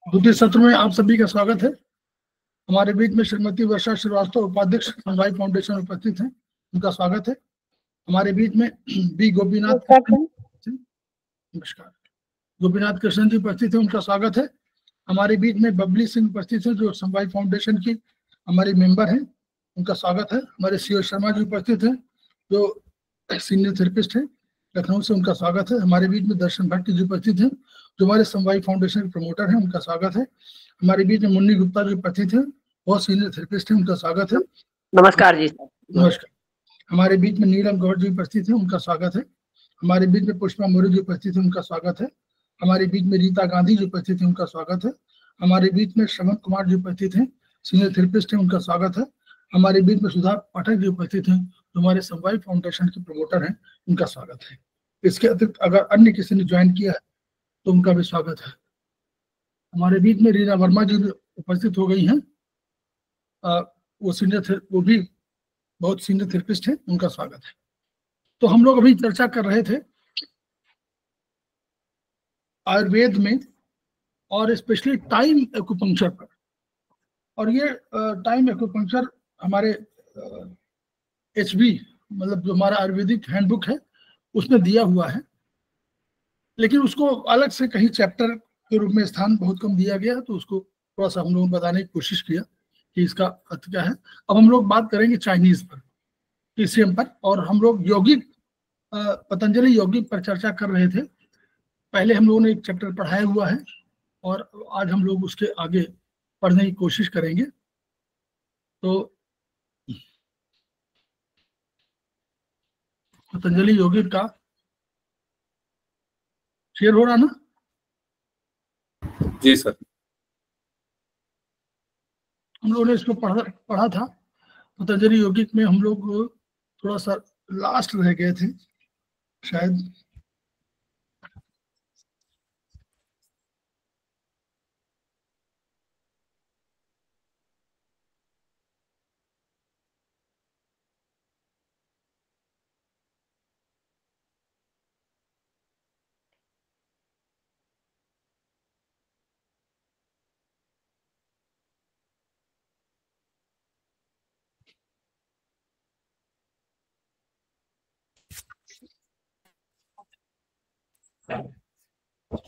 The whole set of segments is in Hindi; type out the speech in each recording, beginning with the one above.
द्वितीय सत्र में आप सभी का स्वागत है। हमारे बीच में श्रीमती वर्षा श्रीवास्तव उपाध्यक्ष समवाय फाउंडेशन उपस्थित हैं, उनका स्वागत है। हमारे बीच में बी गोपीनाथ नमस्कार गोपीनाथ कृष्ण जी उपस्थित हैं, उनका स्वागत है। हमारे बीच में बबली सिंह उपस्थित हैं जो समवाय फाउंडेशन की हमारी मेंबर हैं, उनका स्वागत है। हमारे सीओ शर्मा जी उपस्थित हैं जो सीनियर थेरेपिस्ट हैं लखनऊ से, उनका स्वागत है। हमारे बीच में दर्शन भट्ट जी उपस्थित हैं जो हमारे समवाय फाउंडेशन के प्रमोटर हैं, उनका स्वागत है। हमारे बीच में मुन्नी गुप्ता जी उपस्थित हैं, बहुत सीनियर थेरेपिस्ट हैं, उनका स्वागत है। नमस्कार जी। नमस्कार। हमारे बीच में नीलम गौड़ जी उपस्थित हैं, उनका स्वागत है। हमारे बीच में पुष्पा मौर्य जी उपस्थित हैं, उनका स्वागत है। हमारे बीच में रीता गांधी जी उपस्थित हैं, उनका स्वागत है। हमारे बीच में श्रवण कुमार जी उपस्थित हैं, सीनियर थेरेपिस्ट हैं, उनका स्वागत है। हमारे बीच में सुधा पाठक जी उपस्थित हैं जो हमारे समवाय फाउंडेशन के प्रमोटर हैं, उनका स्वागत है। इसके अतिरिक्त अगर अन्य किसी ने ज्वाइन किया है तो उनका भी स्वागत है। हमारे बीच में रीना वर्मा जी उपस्थित हो गई हैं, वो भी बहुत सीनियर थेरेपिस्ट हैं, उनका स्वागत है। तो हम लोग अभी चर्चा कर रहे थे आयुर्वेद में और स्पेशली टाइम एक्यूपंक्चर पर, और ये टाइम एक्यूपंक्चर हमारे HB मतलब जो हमारा आयुर्वेदिक हैंडबुक है उसमें दिया हुआ है, लेकिन उसको अलग से कहीं चैप्टर के रूप में स्थान बहुत कम दिया गया, तो उसको थोड़ा सा हम लोगों ने बताने की कोशिश किया कि इसका अर्थ क्या है। अब हम लोग बात करेंगे चाइनीज पर, TCM पर, और हम लोग यौगिक पतंजलि यौगिक पर चर्चा कर रहे थे। पहले हम लोगों ने एक चैप्टर पढ़ाया हुआ है और आज हम लोग उसके आगे पढ़ने की कोशिश करेंगे। तो पतंजलि यौगिक का शेयर हो रहा ना? जी सर। हम लोगों ने इसको पढ़ा था। पतंजलि यौगिक में हम लोग थोड़ा सा लास्ट रह गए थे शायद।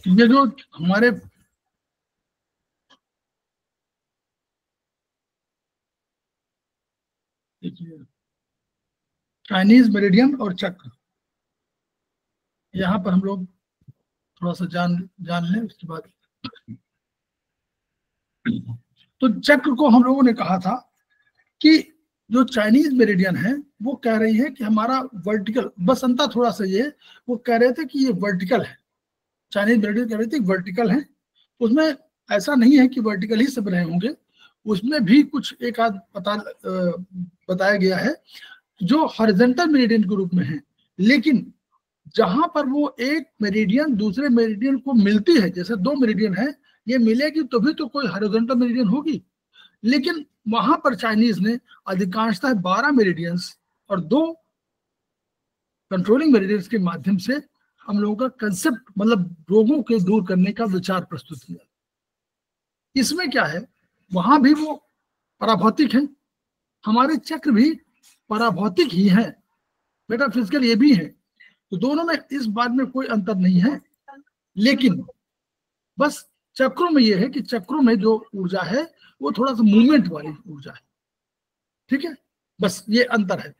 ये जो हमारे चाइनीज मेरिडियन और चक्र, यहाँ पर हम लोग थोड़ा सा जान लें उसके बाद। तो चक्र को हम लोगों ने कहा था कि जो चाइनीज मेरिडियन है वो कह रही है कि हमारा वर्टिकल, बस अंतर थोड़ा सा ये, वो कह रहे थे कि ये वर्टिकल है। चाइनीज मेरिडियन कह रहे थे वर्टिकल है, उसमें ऐसा नहीं है कि वर्टिकल ही सब रहे होंगे, उसमें भी कुछ एक आध बताया गया है जो हॉरिजॉन्टल मेरिडियन के रूप में है। लेकिन जहां पर वो एक मेरिडियन दूसरे मेरिडियन को मिलती है, जैसे दो मेरिडियन है, ये मिलेगी तो भी तो कोई हॉरिजॉन्टल मेरिडियन होगी, लेकिन वहां पर चाइनीज ने अधिकांशतः 12 मेरिडियंस और 2 कंट्रोलिंग मेरिडियंस के माध्यम से हम लोगों का कंसेप्ट मतलब रोगों के दूर करने का विचार प्रस्तुत किया। इसमें क्या है, वहां भी वो पराभौतिक है, हमारे चक्र भी पराभौतिक ही है, मेटाफिजिकल ये भी है, तो दोनों में इस बात में कोई अंतर नहीं है। लेकिन बस चक्रों में ये है कि चक्रों में जो ऊर्जा है वो थोड़ा सा मूवमेंट वाली ऊर्जा है, ठीक है, बस ये अंतर है।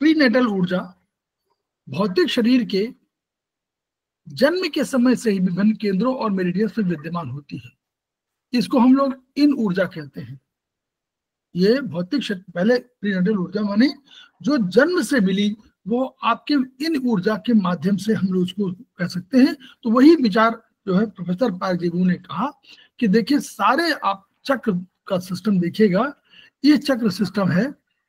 प्रीनेटल ऊर्जा भौतिक शरीर के जन्म के समय से ही विभिन्न केंद्रों और मेरिडियंस में विद्यमान होती है, इसको हम लोग इन ऊर्जा कहते हैं। ये भौतिक पहले प्रीनेटल ऊर्जा माने जो जन्म से मिली, वो आपके इन ऊर्जा के माध्यम से हम लोग उसको कह सकते हैं। तो वही विचार जो है प्रोफेसर पारजीवू ने कहा कि देखिए सारे आप चक्र का सिस्टम देखिएगा, ये चक्र सिस्टम है,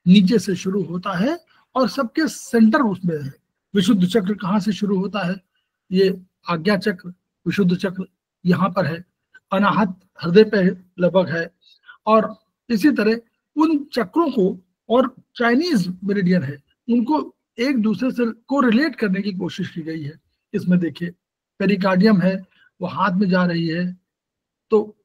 नीचे से शुरू होता है और सबके सेंटर उसमें है। विशुद्ध चक्र कहाँ से शुरू होता है, ये आज्ञा चक्र विशुद्ध चक्र यहाँ पर है, अनाहत हृदय पे लगभग है, और इसी तरह उन चक्रों को, और चाइनीज मेरिडियन है उनको एक दूसरे से को रिलेट करने की कोशिश की गई है। इसमें देखिए पेरिकार्डियम है, वो हाथ में जा रही है, तो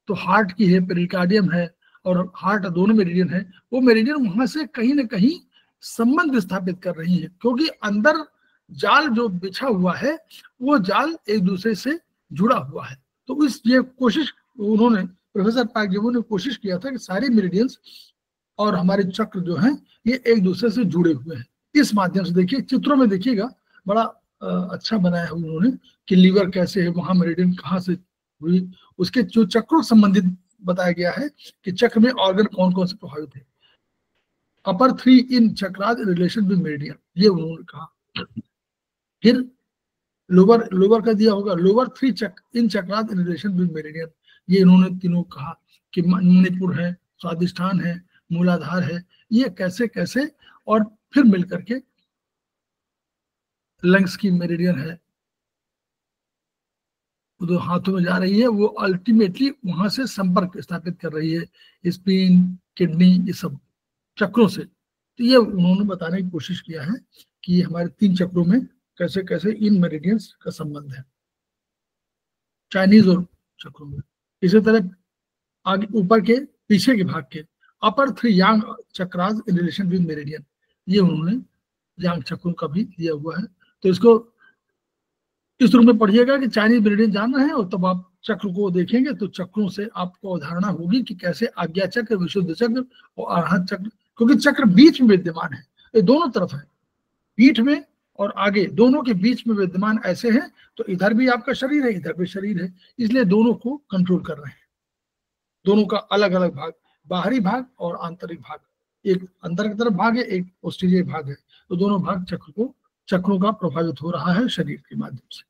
हार्ट की है, पेरिकार्डियम है और हार्ट, दोनों मेरिडियन है। वो मेरिडियन वहां से कहीं ना कहीं संबंध स्थापित कर रही है, क्योंकि अंदर जाल जो बिछा हुआ है वो जाल एक दूसरे से जुड़ा हुआ है। तो इस ये कोशिश उन्होंने, प्रोफेसर पाकजीबो ने कोशिश किया था कि सारे मेरिडियंस और हमारे चक्र जो हैं ये एक दूसरे से जुड़े हुए हैं। इस माध्यम से देखिए, चित्रों में देखिएगा, बड़ा अच्छा बनाया है उन्होंने कि लीवर कैसे है, वहां मेरिडियन कहाँ से हुई, उसके जो चक्रों संबंधित बताया गया है कि चक्र में ऑर्गन कौन कौन से प्रभावित है। Upper three in chakras in relation with meridian, ये उन्होंने कहा। फिर लोअर लोअर का दिया होगा, lower three in chakras in relation with meridian, ये इन्होंने तीनों कहा कि मणिपुर है, स्वादिष्ठान है, मूलाधार है, ये कैसे कैसे, और फिर मिलकर के लंग्स की मेरिडियन है, जो हाथों में जा रही है, वो अल्टीमेटली वहां से संपर्क स्थापित कर रही है स्प्लीन, किडनी, ये सब चक्रों से। तो ये उन्होंने बताने की कोशिश किया है कि हमारे 3 चक्रों में कैसे कैसे इन मेरिडियंस का संबंध है, चाइनीज और चक्रों में। इसी तरह आगे ऊपर के पीछे के भाग के upper 3 yang chakras in relation with meridian, ये उन्होंने यांग चक्रों का भी दिया हुआ है। तो इसको इस रूप में पढ़िएगा कि चाइनीज मेरिडियन जान रहे हैं, और तब आप चक्र को देखेंगे तो चक्रों से आपको अवधारणा होगी कि कैसे आज्ञा चक्र, विशुद्ध चक्र और अरहत चक्र, क्योंकि चक्र बीच में विद्यमान है, ये दोनों तरफ है, पीठ में और आगे दोनों के बीच में विद्यमान ऐसे हैं। तो इधर भी आपका शरीर है, इधर भी शरीर है, इसलिए दोनों को कंट्रोल कर रहे हैं। दोनों का अलग अलग भाग, बाहरी भाग और आंतरिक भाग, एक अंदर की तरफ भाग है, एक पोस्टीरियर भाग है, तो दोनों भाग चक्रों का प्रभावित हो रहा है शरीर के माध्यम से।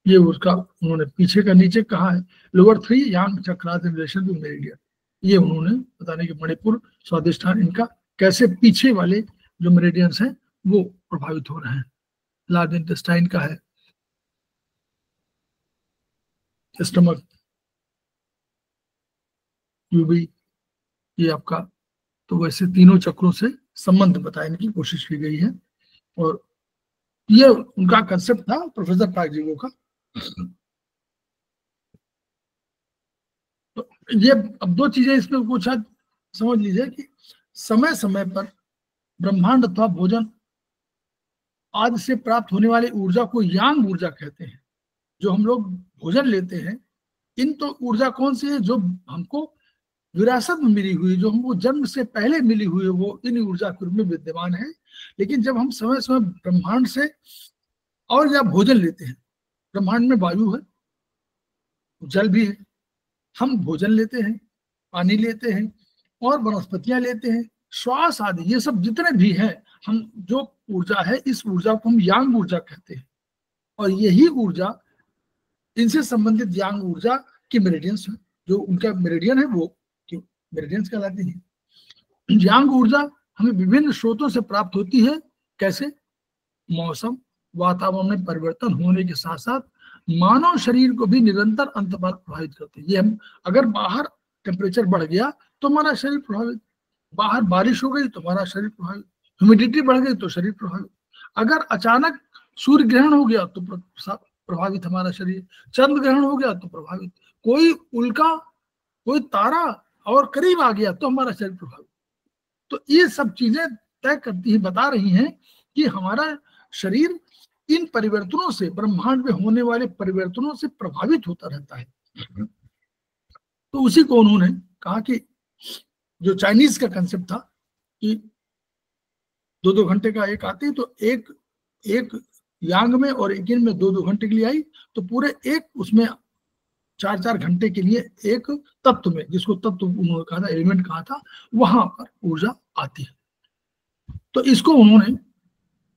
ये उसका उन्होंने पीछे का नीचे कहा है, lower 3 yang chakras in relation with meridian, ये उन्होंने बताने कि मणिपुर, स्वादिष्ठान, इनका कैसे पीछे वाले जो मेरिडियंस हैं वो प्रभावित हो रहे हैं। लार्ज इंटेस्टाइन का है, स्टमक, यूबी, ये आपका, तो वैसे तीनों चक्रों से संबंध बताने की कोशिश की गई है, और ये उनका कंसेप्ट था प्रोफेसर पाकजीबो का। तो ये अब 2 चीजें इसमें पूछा, समझ लीजिए कि समय समय पर ब्रह्मांड अथवा भोजन आदि से प्राप्त होने वाली ऊर्जा को यांग ऊर्जा कहते हैं। जो हम लोग भोजन लेते हैं, इन तो ऊर्जा कौन सी है, जो हमको विरासत में मिली हुई, जो हमको जन्म से पहले मिली हुई है, वो इन ऊर्जा के रूप में विद्यमान है। लेकिन जब हम समय समय ब्रह्मांड से और या भोजन लेते हैं, ब्रह्मांड में वायु है, जल भी है, हम भोजन लेते हैं, पानी लेते हैं और वनस्पतियां लेते हैं, श्वास आदि, ये सब जितने भी हैं, हम जो ऊर्जा है, इस ऊर्जा को हम यांग ऊर्जा कहते हैं। और यही ऊर्जा, इनसे संबंधित यांग ऊर्जा की मेरिडियंस है, जो उनका मेरिडियन है वो मेरिडियंस कहलाती है। यांग ऊर्जा हमें विभिन्न स्रोतों से प्राप्त होती है। कैसे? मौसम, वातावरण में परिवर्तन होने के साथ साथ मानव शरीर को भी निरंतर अंतराल प्रभावित करते हैं। ये हम, अगर बाहर टेम्परेचर बढ़ गया तो हमारा शरीर प्रभावित, बाहर बारिश हो गई तो हमारा शरीर प्रभावित, ह्यूमिडिटी बढ़ गई तो शरीर प्रभावित, अगर अचानक सूर्य ग्रहण हो गया तो प्रभावित हमारा शरीर, चंद्र ग्रहण हो गया तो प्रभावित, कोई उल्का, कोई तारा और करीब आ गया तो हमारा शरीर प्रभावित। तो ये सब चीजें तय करती है, बता रही हैं कि हमारा शरीर इन परिवर्तनों से, ब्रह्मांड में होने वाले परिवर्तनों से प्रभावित होता रहता है। तो उसी को उन्होंने कहा कि जो चाइनीज का कंसेप्ट था कि 2-2 घंटे का एक आती, तो एक यांग में और एक इन में 2-2 घंटे के लिए आई, तो पूरे एक उसमें 4-4 घंटे के लिए एक तत्व में, जिसको तत्व उन्होंने कहा था, एलिमेंट कहा था, वहां पर ऊर्जा आती है। तो इसको उन्होंने,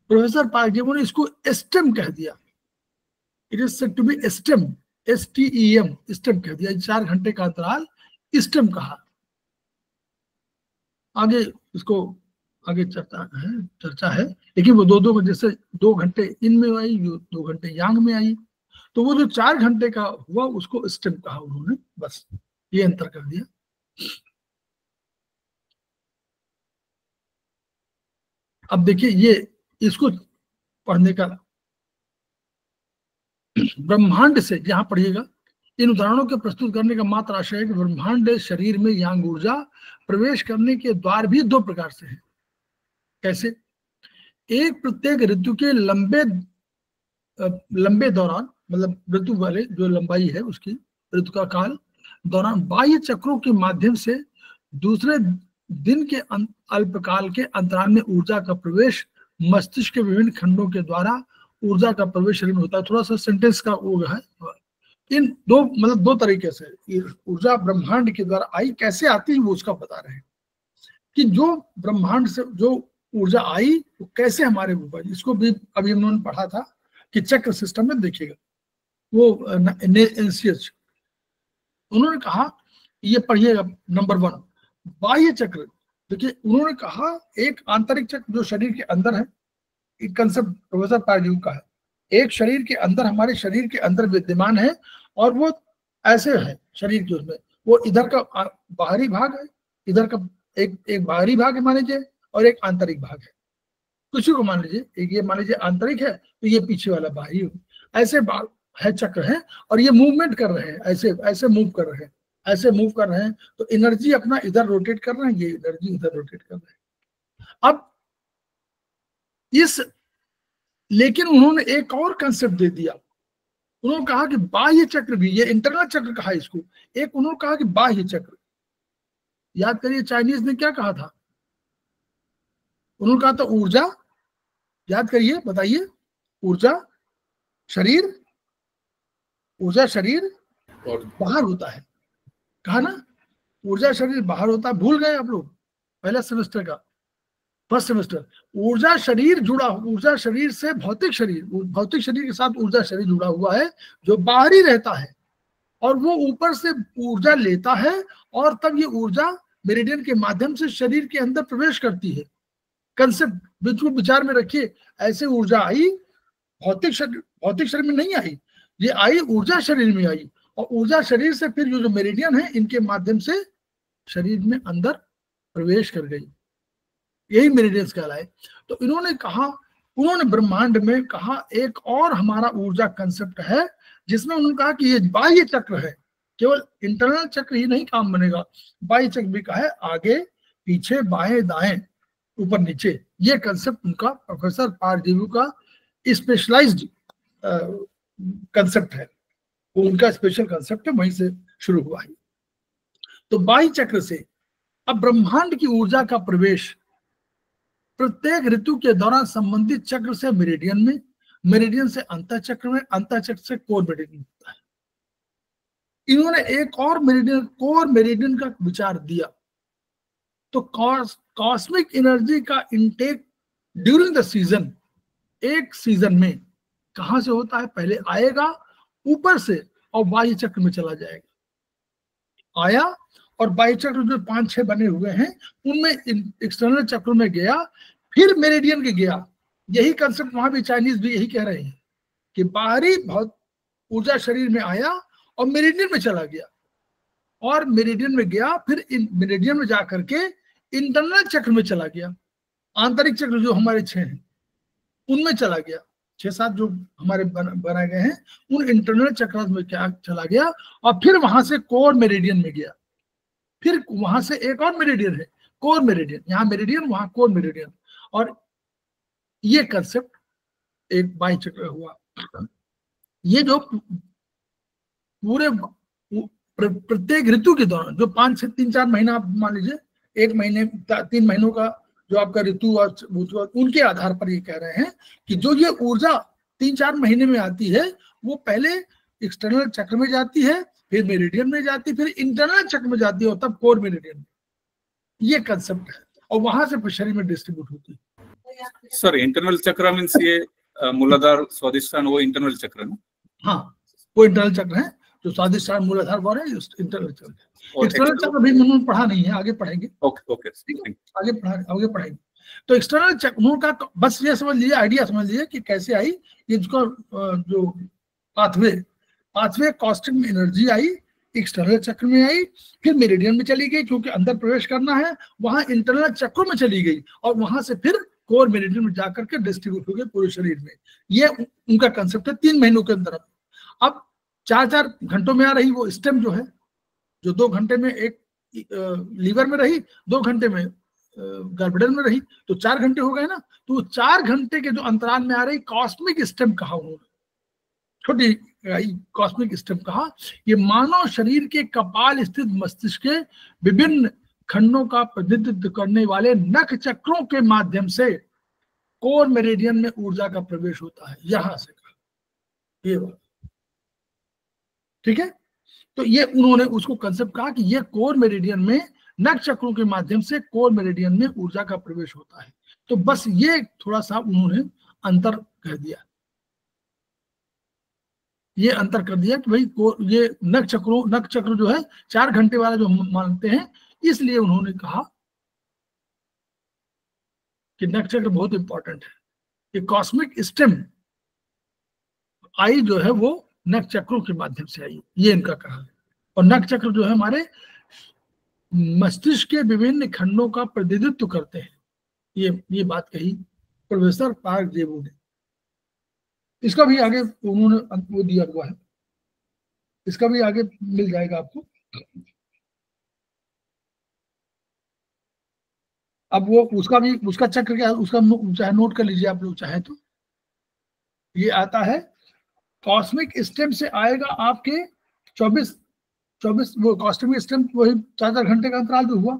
प्रोफेसर पाकजीबो ने इसको स्टेम कह दिया। It is said to be stem, STEM, stem कह दिया। 4 घंटे का अंतराल स्टेम कहा। आगे इसको आगे चर्चा है, लेकिन वो 2-2 जैसे 2 घंटे इनमें आई, 2 घंटे यांग में आई, तो वो जो 4 घंटे का हुआ उसको स्टेम कहा उन्होंने, बस ये अंतर कर दिया। अब देखिए ये इसको पढ़ने का ब्रह्मांड से यहां पढ़िएगा, इन उदाहरणों के प्रस्तुत करने का मात्र आशय है कि ब्रह्मांड शरीर में यांग ऊर्जा प्रवेश करने के द्वार भी दो प्रकार से है। कैसे? एक प्रत्येक ऋतु के लंबे दौरान, मतलब ऋतु वाले जो लंबाई है उसकी, ऋतु का काल दौरान बाह्य चक्रों के माध्यम से दूसरे दिन के अल्पकाल के अंतराल में ऊर्जा का प्रवेश मस्तिष्क के विभिन्न खंडों के द्वारा ऊर्जा का प्रवेश शरीर में होता है। थोड़ा सा सेंटेंस का वो है, इन दो मतलब दो तरीके से ऊर्जा ब्रह्मांड के द्वारा आई, कैसे आती है वो उसका बता रहे हैं कि जो ब्रह्मांड से जो ऊर्जा आई वो कैसे हमारे ऊपर, इसको भी अभी हम लोगों ने पढ़ा था कि चक्र सिस्टम में देखिएगा वो एनसीएच, उन्होंने कहा ये पढ़िएगा नंबर 1 बाह्य चक्र। देखिए उन्होंने कहा एक आंतरिक चक्र जो शरीर के अंदर है, एक कंसेप्ट प्रोफेसर पारड्यू का है, एक शरीर के अंदर, हमारे शरीर के अंदर विद्यमान है और वो ऐसे है शरीर के उसमें, वो इधर का बाहरी भाग है, इधर का एक बाहरी भाग है मान लीजिए, और एक आंतरिक भाग है। किसी को मान लीजिए एक ये मान लीजिए आंतरिक है तो ये पीछे वाला बाहरी हो, ऐसे है चक्र है और ये मूवमेंट कर रहे हैं, ऐसे ऐसे मूव कर रहे हैं, ऐसे मूव कर रहे हैं, तो एनर्जी अपना इधर रोटेट कर रहे हैं, ये एनर्जी इधर रोटेट कर रहे हैं। अब इस लेकिन उन्होंने एक और कंसेप्ट दे दिया, उन्होंने कहा कि बाह्य चक्र भी, ये इंटरनल चक्र कहा इसको, एक उन्होंने कहा कि बाह्य चक्र। याद करिए चाइनीज ने क्या कहा था, उन्होंने कहा था ऊर्जा, याद करिए बताइए, ऊर्जा शरीर, ऊर्जा शरीर और बाहर होता है, कहा ना ऊर्जा शरीर बाहर होता है, भूल गए आप लोग पहला सेमेस्टर का, फर्स्ट सेमेस्टर। ऊर्जा शरीर जुड़ा, ऊर्जा शरीर से भौतिक शरीर, भौतिक शरीर के साथ ऊर्जा शरीर जुड़ा हुआ है जो बाहरी रहता है और वो ऊपर से ऊर्जा लेता है और तब ये ऊर्जा मेरिडियन के माध्यम से शरीर के अंदर प्रवेश करती है। कंसेप्ट बिल्कुल विचार में रखिए, ऐसे ऊर्जा आई भौतिक शरीर में नहीं आई, ये आई ऊर्जा शरीर में आई और ऊर्जा शरीर से फिर जो मेरिडियन है इनके माध्यम से शरीर में अंदर प्रवेश कर गई, यही मेरिडियंस कहलाए। तो इन्होंने कहा, उन्होंने ब्रह्मांड में कहा एक और हमारा ऊर्जा कंसेप्ट है जिसमें उन्होंने कहा कि ये बाह्य चक्र है, केवल इंटरनल चक्र ही नहीं काम बनेगा, बाह्य चक्र भी कहा है, आगे पीछे बाएं दाएं ऊपर नीचे, ये कंसेप्ट उनका प्रोफेसर पारडीयू का स्पेशलाइज्ड कंसेप्ट है, वो उनका स्पेशल कंसेप्ट है, वहीं से शुरू हुआ है। तो बाह्य चक्र से अब ब्रह्मांड की ऊर्जा का प्रवेश प्रत्येक ऋतु के दौरान संबंधित चक्र से मेरिडियन में, मेरिडियन से अंतःचक्र में, अंतःचक्र से कोर मेरिडियन होता है। इन्होंने एक और मेरिडियन, कोर मेरिडियन का विचार दिया। तो कॉस्मिक एनर्जी का इनटेक ड्यूरिंग द सीजन, एक सीजन में कहां से होता है, पहले आएगा ऊपर से और बाह्य चक्र में चला जाएगा, आया और बाह्य चक्र जो 5-6 बने हुए हैं उनमें एक्सटर्नल चक्र में गया, फिर मेरिडियन के गया। यही कंसेप्ट वहां भी चाइनीज भी यही कह रहे हैं कि बाहरी बहुत ऊर्जा शरीर में आया और मेरिडियन में चला गया, और मेरिडियन में गया, फिर मेरिडियन में जाकर के इंटरनल चक्र में चला गया, आंतरिक चक्र जो हमारे 6 हैं उनमें चला गया, 6-7 जो हमारे बनाए गए हैं उन इंटरनल चक्र में क्या चला गया, और फिर वहां से कोर मेरिडियन में गया, फिर वहां से एक और मेरिडियन है कोर मेरिडियन, यहाँ मेरिडियन वहां कोर मेरिडियन, और ये कंसेप्ट एक बाह्य चक्र हुआ। ये जो पूरे प्रत्येक ऋतु के दौरान जो 5 से 3-4 महीना आप मान लीजिए, 1 महीने 3 महीनों का जो आपका ऋतु और उनके आधार पर ये कह रहे हैं कि जो ये ऊर्जा 3-4 महीने में आती है वो पहले एक्सटर्नल चक्र में जाती है, फिर मेरिडियन में जाती है, फिर इंटरनल चक्र में जाती है और तब कोर मेरिडियन में, ये कंसेप्ट है, और वहां से शरीर में डिस्ट्रीब्यूट होती है। सर इंटरनल चक्र मींस ये मूलाधार स्वादिष्टान वो इंटरनल चक्र ना? हाँ वो इंटरनल चक्र है, जो स्वादिष्टान मूलाधार वो है इंटरनल चक्र। एक्सटर्नल चक्र भी मैंने पढ़ा नहीं है, आगे पढ़ेंगे। ओके ओके आगे पढ़ेंगे। तो एक्सटर्नल चक्र का बस ये समझ लीजिए, आइडिया समझ लीजिए कि कैसे आई, ये जो पाथवे कॉस्टिक एनर्जी आई, एक्सटर्नल चक्र में आई, फिर मेरिडियन में चली गई क्योंकि अंदर प्रवेश करना है, वहां इंटरनल चक्रों में चली गई और वहां से फिर कोर मेरिडियन में जाकर के डिस्ट्रीब्यूट हो गए पूरे शरीर में। ये उनका कंसेप्ट है 3 महीनों के अंदर। अब 4-4 घंटों में आ रही वो स्टेम जो है, जो 2 घंटे में एक लीवर में रही, 2 घंटे में गलब्लैडर में रही, तो 4 घंटे हो गए ना। तो 4 घंटे के जो अंतराल में आ रही कॉस्मिक स्टेम कहा उन्होंने, छोटी कॉस्मिक स्टेम कहा। ये मानव शरीर के कपाल स्थित मस्तिष्क के विभिन्न खंडों का प्रतिनिधित्व करने वाले नख चक्रों के माध्यम से कोर मेरिडियन में ऊर्जा का प्रवेश होता है। यहां से कहा ये बात, ठीक है। तो ये उन्होंने उसको कंसेप्ट कहा कि ये कोर मेरिडियन में नख चक्रों के माध्यम से कोर मेरिडियन में ऊर्जा का प्रवेश होता है। तो बस ये थोड़ा सा उन्होंने अंतर कह दिया, ये अंतर कर दिया कि भाई ये नख चक्र जो है 4 घंटे वाला जो हम मानते हैं, इसलिए उन्होंने कहा कि नख चक्र बहुत इंपॉर्टेंट है। ये कॉस्मिक स्टेम आई जो है वो नख चक्रों के माध्यम से आई, ये इनका कहा है। और नख चक्र जो है हमारे मस्तिष्क के विभिन्न खंडों का प्रतिनिधित्व करते हैं, ये बात कही प्रोफेसर पार्क जेबू ने। इसका भी आगे उन्होंने वो दिया हुआ है, इसका भी आगे मिल जाएगा आपको। अब वो उसका चक्र क्या है, उसका चाहे नोट कर लीजिए आप लोग चाहे तो। ये आता है कॉस्मिक स्टेम से आएगा आपके 24 वो कॉस्मिक स्टेम वही 4-4 घंटे का अंतराल जो हुआ,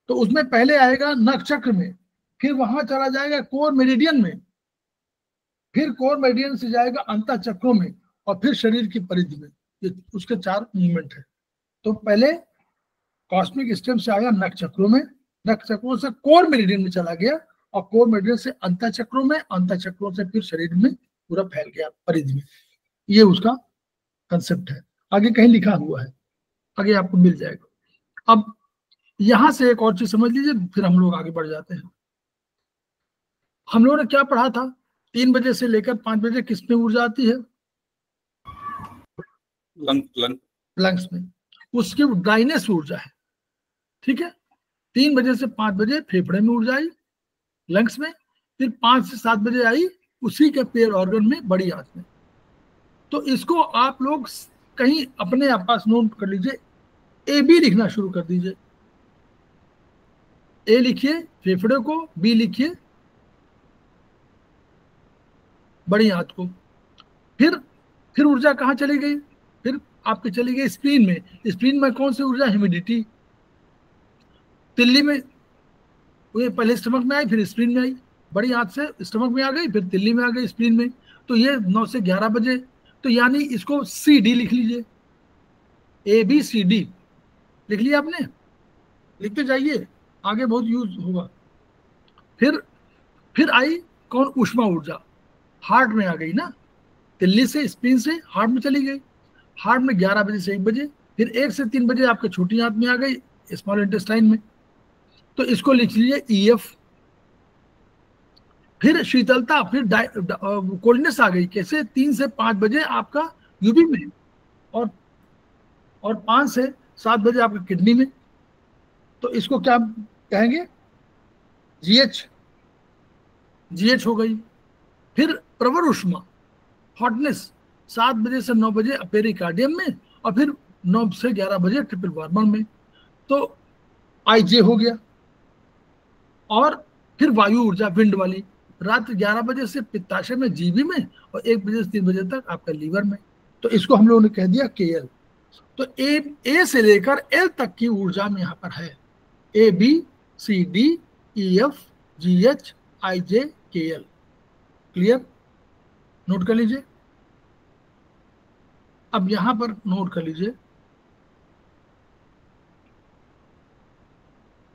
तो उसमें पहले आएगा नख चक्र में, फिर वहां चला जाएगा कोर मेरिडियन में, फिर कोर मेरिडियन से जाएगा अंतः चक्रों में, और फिर शरीर की परिधि में। ये उसके 4 मूवमेंट है। तो पहले कॉस्मिक स्टेम से आया नख चक्रों में, नख चक्रों से कोर मेरिडियन में चला गया, और कोर मेरिडियन से अंतः चक्रों में, अंतः चक्रों से फिर शरीर में पूरा फैल गया परिधि में। ये उसका कंसेप्ट है, आगे कहीं लिखा हुआ है, आगे आपको मिल जाएगा। अब यहां से एक और चीज समझ लीजिए, फिर हम लोग आगे बढ़ जाते हैं। हम लोगों ने क्या पढ़ा था, 3 बजे से लेकर 5 बजे किस में ऊर्जा आती है? लंग्स में, उसकी ड्राइनेस ऊर्जा है, ठीक है। 3 बजे से 5 बजे फेफड़े में ऊर्जा आई लंग्स में, फिर 5 से 7 बजे आई उसी के पेयर ऑर्गन में, बड़ी आंत में। तो इसको आप लोग कहीं अपने पास नोट कर लीजिए, ए बी लिखना शुरू कर दीजिए। ए लिखिए फेफड़े को, बी लिखिए बड़ी आंत को। फिर ऊर्जा कहाँ चली गई? फिर आपके चली गई स्प्लीन में। स्प्लीन में कौन सी ऊर्जा? ह्यूमिडिटी। तिल्ली में, वो पहले स्टमक में आई, फिर स्प्लीन में आई, बड़ी आंत से स्टमक में आ गई, फिर तिल्ली में आ गई, स्प्लीन में। तो ये 9 से 11 बजे। तो यानी इसको सी डी लिख लीजिए, ए बी सी डी लिख लिया आपने, लिखते जाइए, आगे बहुत यूज होगा। फिर आई कौन? ऊष्मा ऊर्जा, हार्ट में आ गई ना, तिल्ली से स्प्लीन से हार्ट में चली गई। हार्ट में 11 बजे से 1 बजे, फिर 1 से 3 बजे आपके छोटी आंत में आ गई, स्मॉल इंटेस्टाइन में। तो इसको लिख लीजिए ईएफ। फिर शीतलता, फिर कोल्डनेस आ गई, कैसे? 3 से 5 बजे आपका यूबी में, और 5 से 7 बजे आपका किडनी में। तो इसको क्या कहेंगे? जीएच हो गई। फिर प्रवर ऊष्मा, हॉटनेस, 7 बजे से 9 बजे पेरिकार्डियम में, और फिर 9 से 11 बजे ट्रिपल वार्मर में। तो आईजे हो गया। और फिर वायु ऊर्जा, विंड वाली, रात 11 बजे से पित्ताशय में, जीबी में, और 1 बजे से 3 बजे तक आपका लीवर में। तो इसको हम लोगों ने कह दिया केएल। तो ए से लेकर एल तक की ऊर्जा में यहाँ पर है, A B C D E F G H I J K L. Clear? Note कर लीजिए। अब यहां पर नोट कर लीजिए,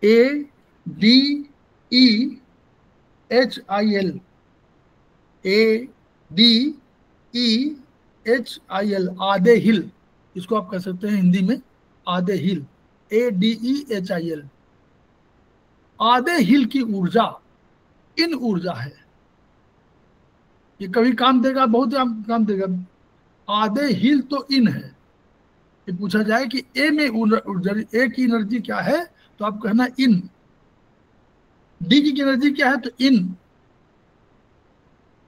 ए D E H I L, A D E H I L, आधे हिल, इसको आप कह सकते हैं हिंदी में आधे hill, A D E H I L. आधे हिल की ऊर्जा इन ऊर्जा है, ये कभी काम देगा, बहुत काम देगा। आधे हिल तो इन है। ये पूछा जाए कि ए में ऊर्जा, ए की एनर्जी क्या है, तो आप कहना इन। डी की एनर्जी क्या है? तो इन।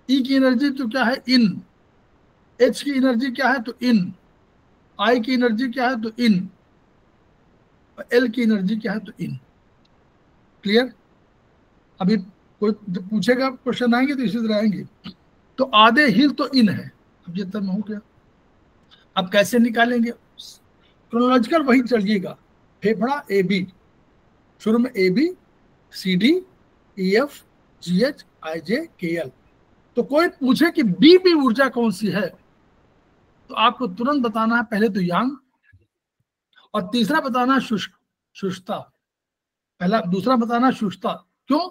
ई की एनर्जी तो क्या है? इन। एच की एनर्जी क्या है? तो इन। आई की एनर्जी क्या है? तो इन। एल की एनर्जी क्या है? तो इन। क्लियर? अभी कोई जब पूछेगा, क्वेश्चन आएंगे तो इसी तरह आएंगे। तो आधे हील तो इन है। अब ये तब हो गया। अब कैसे निकालेंगे? क्रोनोलॉजिकल वही चलिएगा। फेफड़ा ए बी, शुरू में A B, C D, E F, G H, I J, K L. तो कोई पूछे कि बी भी ऊर्जा कौन सी है, तो आपको तुरंत बताना है पहले तो यांग, और तीसरा बताना शुष्कता। पहला, दूसरा बताना शुष्कता। क्यों?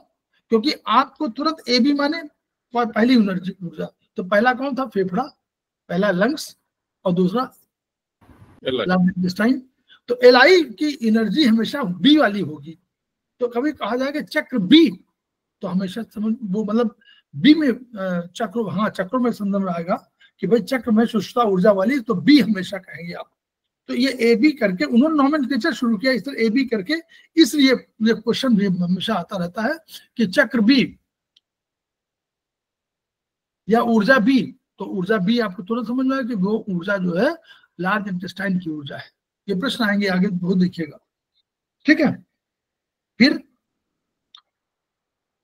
क्योंकि आपको तुरंत ए बी माने पहली एनर्जी ऊर्जा। तो पहला कौन था? फेफड़ा, पहला लंग्स, और दूसरा इंटेस्टाइन। तो एल आई की एनर्जी हमेशा बी वाली होगी। तो कभी कहा जाएगा चक्र बी, तो हमेशा समझ वो मतलब बी में चक्र, हाँ चक्रों में संदर्भ में आएगा कि भाई चक्र में शुष्कता ऊर्जा वाली, तो बी हमेशा कहेंगे आप। तो ये ए बी करके उन्होंने नॉमेनक्लेचर शुरू किया इस तरह ए बी करके। इसलिए ये क्वेश्चन भी हमेशा आता रहता है कि चक्र बी या ऊर्जा बी। तो ऊर्जा बी आपको तुरंत समझ में आएगा कि वो ऊर्जा जो है लार्ज इंटेस्टाइन की ऊर्जा है। ये प्रश्न आएंगे आगे, बहुत देखिएगा। ठीक है। फिर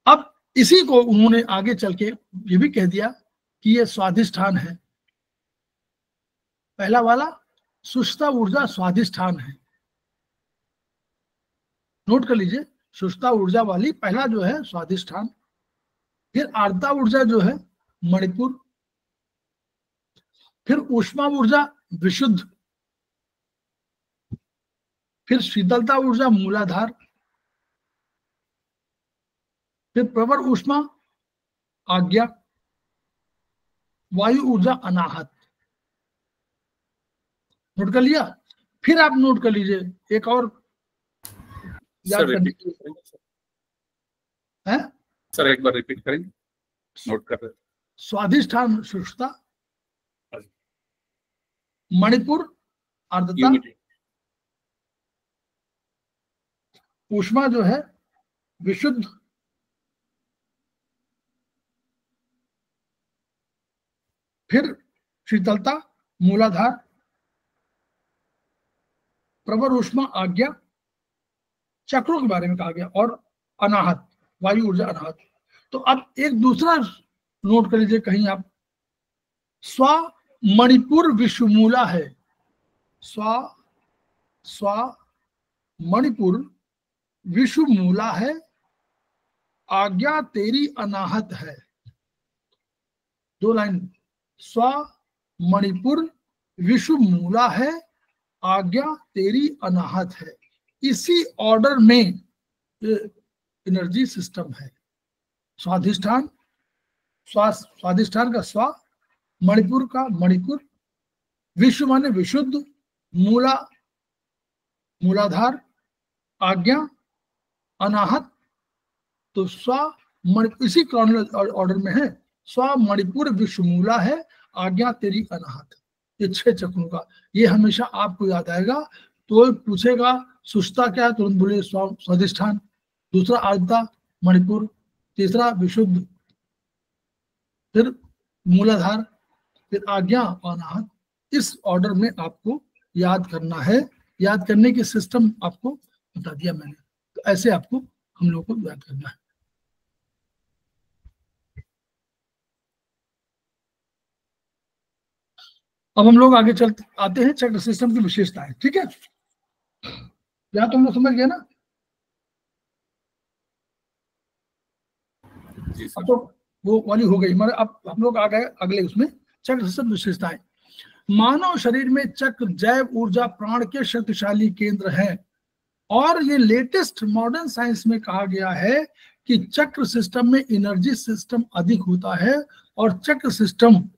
अब इसी को उन्होंने आगे चल के ये भी कह दिया कि ये स्वाधिष्ठान है। पहला वाला शुष्कता ऊर्जा स्वाधिष्ठान है, नोट कर लीजिए। शुष्कता ऊर्जा वाली पहला जो है स्वाधिष्ठान। फिर आर्द्रता ऊर्जा जो है मणिपुर। फिर ऊष्मा ऊर्जा विशुद्ध। फिर शीतलता ऊर्जा मूलाधार। फिर प्रवर ऊष्मा आज्ञा। वायु ऊर्जा अनाहत। नोट कर लिया? फिर आप नोट कर लीजिए एक और याद करने के लिए है सर, एक बार रिपीट करेंगे, नोट कर रहे। स्वाधिष्ठान शुष्कता, मणिपुर आर्द्रता, ऊष्मा जो है विशुद्ध, फिर शीतलता मूलाधार, प्रवर ऊष्मा आज्ञा, चक्रों के बारे में कहा गया, और अनाहत वायु ऊर्जा अनाहत। तो अब एक दूसरा नोट कर लीजिए कहीं आप, स्व मणिपुर विश्वमूला है। स्व मणिपुर विश्वमूला है, आज्ञा तेरी अनाहत है। दो लाइन, स्व मणिपुर विश्वमूला है, आज्ञा तेरी अनाहत है। इसी ऑर्डर में एनर्जी सिस्टम है। स्वाधिष्ठान, स्वाधिष्ठान का स्व, मणिपुर का मणिपुर, विश्व माने विशुद्ध, मूला मूलाधार, आज्ञा अनाहत। तो इसी ऑर्डर में है। स्व मणिपुर विश्वमूला है, आज्ञा तेरी अनाहत। ये 6 चक्रों का, ये हमेशा आपको याद आएगा। तो पूछेगा शुष्कता क्या है, तुरंत बोले स्वाधिष्ठान, दूसरा आर्द्रता मणिपुर, तीसरा विशुद्ध, फिर मूलाधार, फिर आज्ञा और अनाहत। इस ऑर्डर में आपको याद करना है। याद करने की सिस्टम आपको बता दिया मैंने। तो ऐसे आपको हम लोगों को याद करना है। अब हम लोग आगे चलते आते हैं चक्र सिस्टम की विशेषताएं। ठीक है, या तुम लोग समझ गए ना? अब तो वो वाली हो गई। मतलब अब हम लोग आ गए अगले उसमें, चक्र सिस्टम विशेषताएं। मानव शरीर में चक्र जैव ऊर्जा प्राण के शक्तिशाली केंद्र हैं, और ये लेटेस्ट मॉडर्न साइंस में कहा गया है कि चक्र सिस्टम में एनर्जी सिस्टम अधिक होता है, और चक्र सिस्टम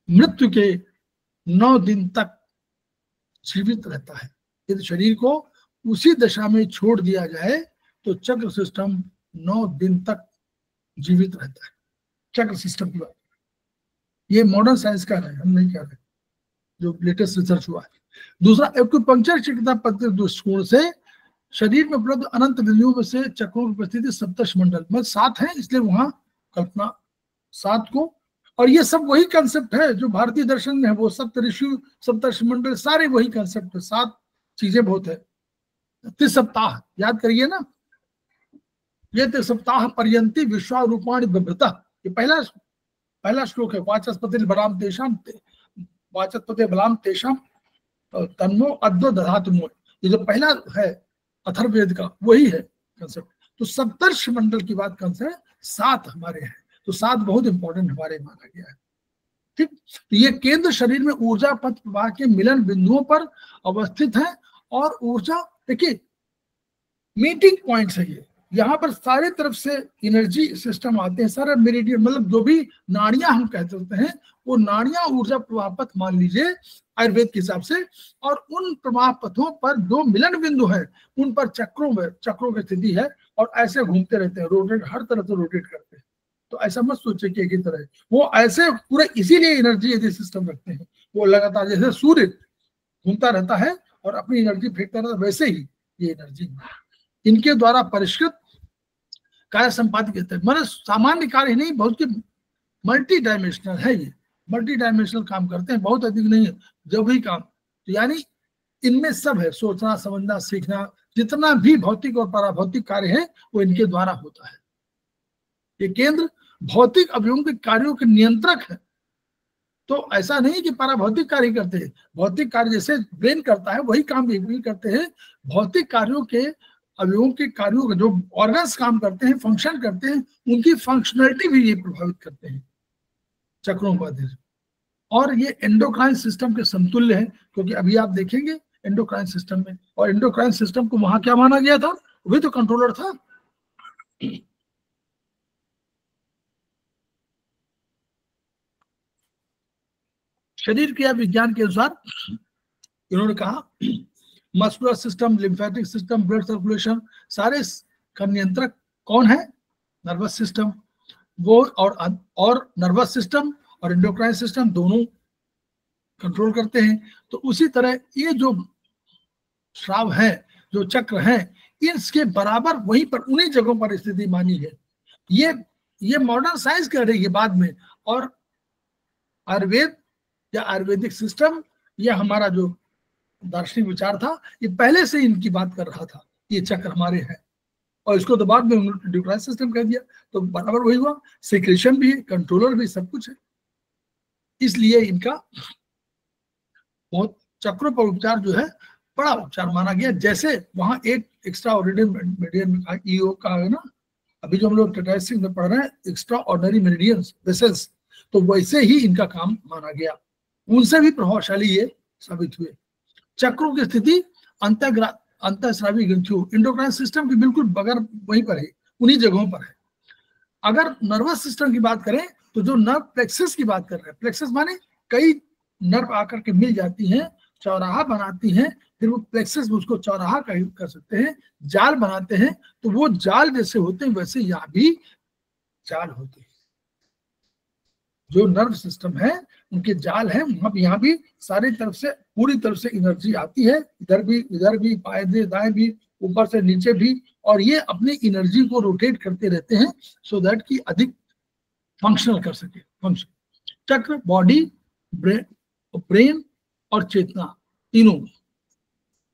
मृत्यु के 9 दिन तक जीवित रहता है। यदि शरीर को उसी दशा में छोड़ दिया जाए तो चक्र सिस्टम 9 दिन तक जीवित रहता है। चक्र सिस्टम की बात ये मॉडर्न साइंस का है, हम नहीं कह रहे, जो लेटेस्ट रिसर्च हुआ है। दूसरा, एक्यूपंक्चर चिकित्सा पद्धति दृष्टिकोण से शरीर में उपलब्ध अनंत बिंदुओं में से चक्रों की उपस्थिति सप्तर्षि मंडल, मतलब 7 है, इसलिए वहां कल्पना 7 को। और ये सब वही कंसेप्ट है जो भारतीय दर्शन में है, वो सप्तऋषि सप्तर्षि मंडल सारे वही कंसेप्ट है। 7 चीजें बहुत है। त्रिसप्ताह याद करिए ना, ये त्रिसप्ताह पर्यंती विश्वारूपाणि बिभ्रतः, ये पहला श्लोक है। वाचस्पति बलाम तेषाम वाचस्पति बलाम तेषाम तन्नो अद्वो दधातु मोय, ये जो पहला है अथर्ववेद का वही है कंसेप्ट। तो सप्तर्षि मंडल की बात कौन से 7 हमारे हैं, तो 7 बहुत इंपॉर्टेंट हमारे माना गया है। ठीक, तो ये केंद्र शरीर में ऊर्जा पथ प्रवाह के मिलन बिंदुओं पर अवस्थित है। और ऊर्जा देखिए मीटिंग पॉइंट्स है ये, यहाँ पर सारे तरफ से एनर्जी सिस्टम आते हैं, सारा मेरिडियन, मतलब जो भी नाड़ियां हम कहते हैं वो नाड़ियां ऊर्जा प्रवाह पथ मान लीजिए आयुर्वेद के हिसाब से। और उन प्रवाह पथों पर जो मिलन बिंदु है उन पर चक्रों की स्थिति है, और ऐसे घूमते रहते हैं, रोटेट, हर तरफ से रोटेट करते हैं। तो ऐसा मत सोचे कि एक ही तरह है, वो ऐसे पूरे इसीलिए एनर्जी यदि सिस्टम रखते हैं, वो लगातार जैसे सूर्य घूमता रहता है और अपनी एनर्जी फेंकता रहता है, वैसे ही ये एनर्जी इनके द्वारा परिष्कृत कार्य संपादित कहते हैं। मतलब सामान्य कार्य नहीं, बहुत मल्टी डायमेंशनल है, ये मल्टी डायमेंशनल काम करते हैं, बहुत अधिक नहीं है जो भी काम। तो यानी इनमें सब है, सोचना समझना सीखना, जितना भी भौतिक और पराभौतिक कार्य है वो इनके द्वारा होता है। ये केंद्र भौतिक अवयवों के कार्यों के नियंत्रक है। तो ऐसा नहीं कि पराभौतिक कार्य करते हैं, भौतिक कार्य जैसे ब्रेन करता है वही काम भी करते हैं। भौतिक कार्यों के अवयवों के कार्यों जो ऑर्गन्स काम करते हैं, फंक्शन करते हैं, उनकी फंक्शनलिटी भी ये प्रभावित करते हैं चक्रों का अध्ययन। और ये एंडोक्राइन सिस्टम के समतुल्य है, क्योंकि अभी आप देखेंगे एंडोक्राइन सिस्टम में, और एंडोक्राइन सिस्टम को वहां क्या माना गया था, वही तो कंट्रोलर था। शरीर क्रिया विज्ञान के अनुसार इन्होंने कहा muscular system, lymphatic system, blood circulation, सारे का नियंत्रक कौन है, नर्वस सिस्टम। वो और नर्वस सिस्टम और एंडोक्राइन सिस्टम दोनों कंट्रोल करते हैं। तो उसी तरह ये जो श्राव है, जो चक्र है, इसके बराबर वहीं पर उन्हीं जगहों पर स्थिति मानी है। ये मॉडर्न साइंस कह रही है बाद में, और आयुर्वेद या आयुर्वेदिक सिस्टम या हमारा जो दार्शनिक विचार था, ये पहले से इनकी बात कर रहा था, ये चक्र हमारे हैं। और इसको तो बाद में एंडोक्राइन सिस्टम कह दिया, तो बराबर वही हुआ। सिक्रेशन भी है, कंट्रोलर भी, सब कुछ है। इसलिए इनका बहुत चक्रों पर उपचार जो है बड़ा उपचार माना गया। जैसे वहां एक एक्स्ट्रा ऑर्डिनरी मेरिडियन में कहा, ईओ का है ना, अभी जो हम लोग टेटाइसिस में पढ़ रहे हैं एक्स्ट्रा ऑर्डिनरी मेरिडियंस वेसल्स, तो वैसे ही इनका काम माना गया, उनसे भी प्रभावशाली ये साबित हुए। चक्रों की स्थिति अंतःस्रावी ग्रंथियों, इंडोक्राइन सिस्टम की बिल्कुल बगैर वहीं पर है, उन्हीं जगहों पर है। अगर नर्वस सिस्टम की बात करें तो जो नर्व प्लेक्सस की बात कर रहे हैं, प्लेक्सस माने कई नर्व आकर के मिल जाती हैं, चौराहा बनाती हैं, फिर वो प्लेक्सस उसको चौराहा कर सकते हैं, जाल बनाते हैं। तो वो जाल जैसे होते हैं वैसे यहाँ भी जाल होते हैं। जो नर्व सिस्टम है उनके जाल है, यहाँ भी सारी तरफ से पूरी तरफ से एनर्जी आती है, इधर भी बाएं दाएं भी, ऊपर से नीचे भी, और ये अपनी एनर्जी को रोटेट करते रहते हैं सो दैट कि अधिक फंक्शनल कर सके। फंक्शन चक्र बॉडी, ब्रेन और चेतना तीनों,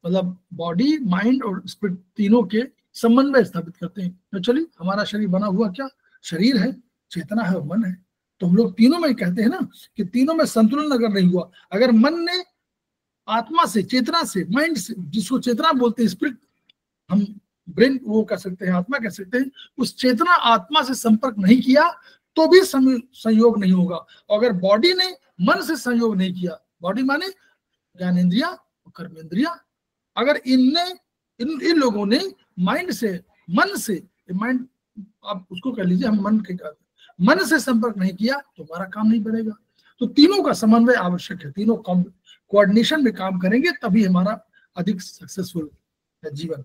मतलब बॉडी, माइंड और स्पिरिट तीनों के समन्वय स्थापित करते हैं। तो चलिए, हमारा शरीर बना हुआ क्या, शरीर है, चेतना है और मन है। तो हम लोग तीनों में कहते हैं ना कि तीनों में संतुलन अगर नहीं हुआ, अगर मन ने आत्मा से, चेतना से, माइंड से, जिसको चेतना बोलते हैं, स्पिरिट हम ब्रेन वो कह सकते हैं, आत्मा कह सकते हैं, उस चेतना आत्मा से संपर्क नहीं किया तो भी संयोग नहीं होगा। अगर बॉडी ने मन से संयोग नहीं किया, बॉडी माने ज्ञानेंद्रिया और कर्मेंद्रिया, अगर इन लोगों ने माइंड से, मन से, माइंड आप उसको कह लीजिए, हम मन से संपर्क नहीं किया तो हमारा काम नहीं बढ़ेगा। तो तीनों का समन्वय आवश्यक है, तीनों कोऑर्डिनेशन में काम करेंगे तभी हमारा अधिक सक्सेसफुल है जीवन।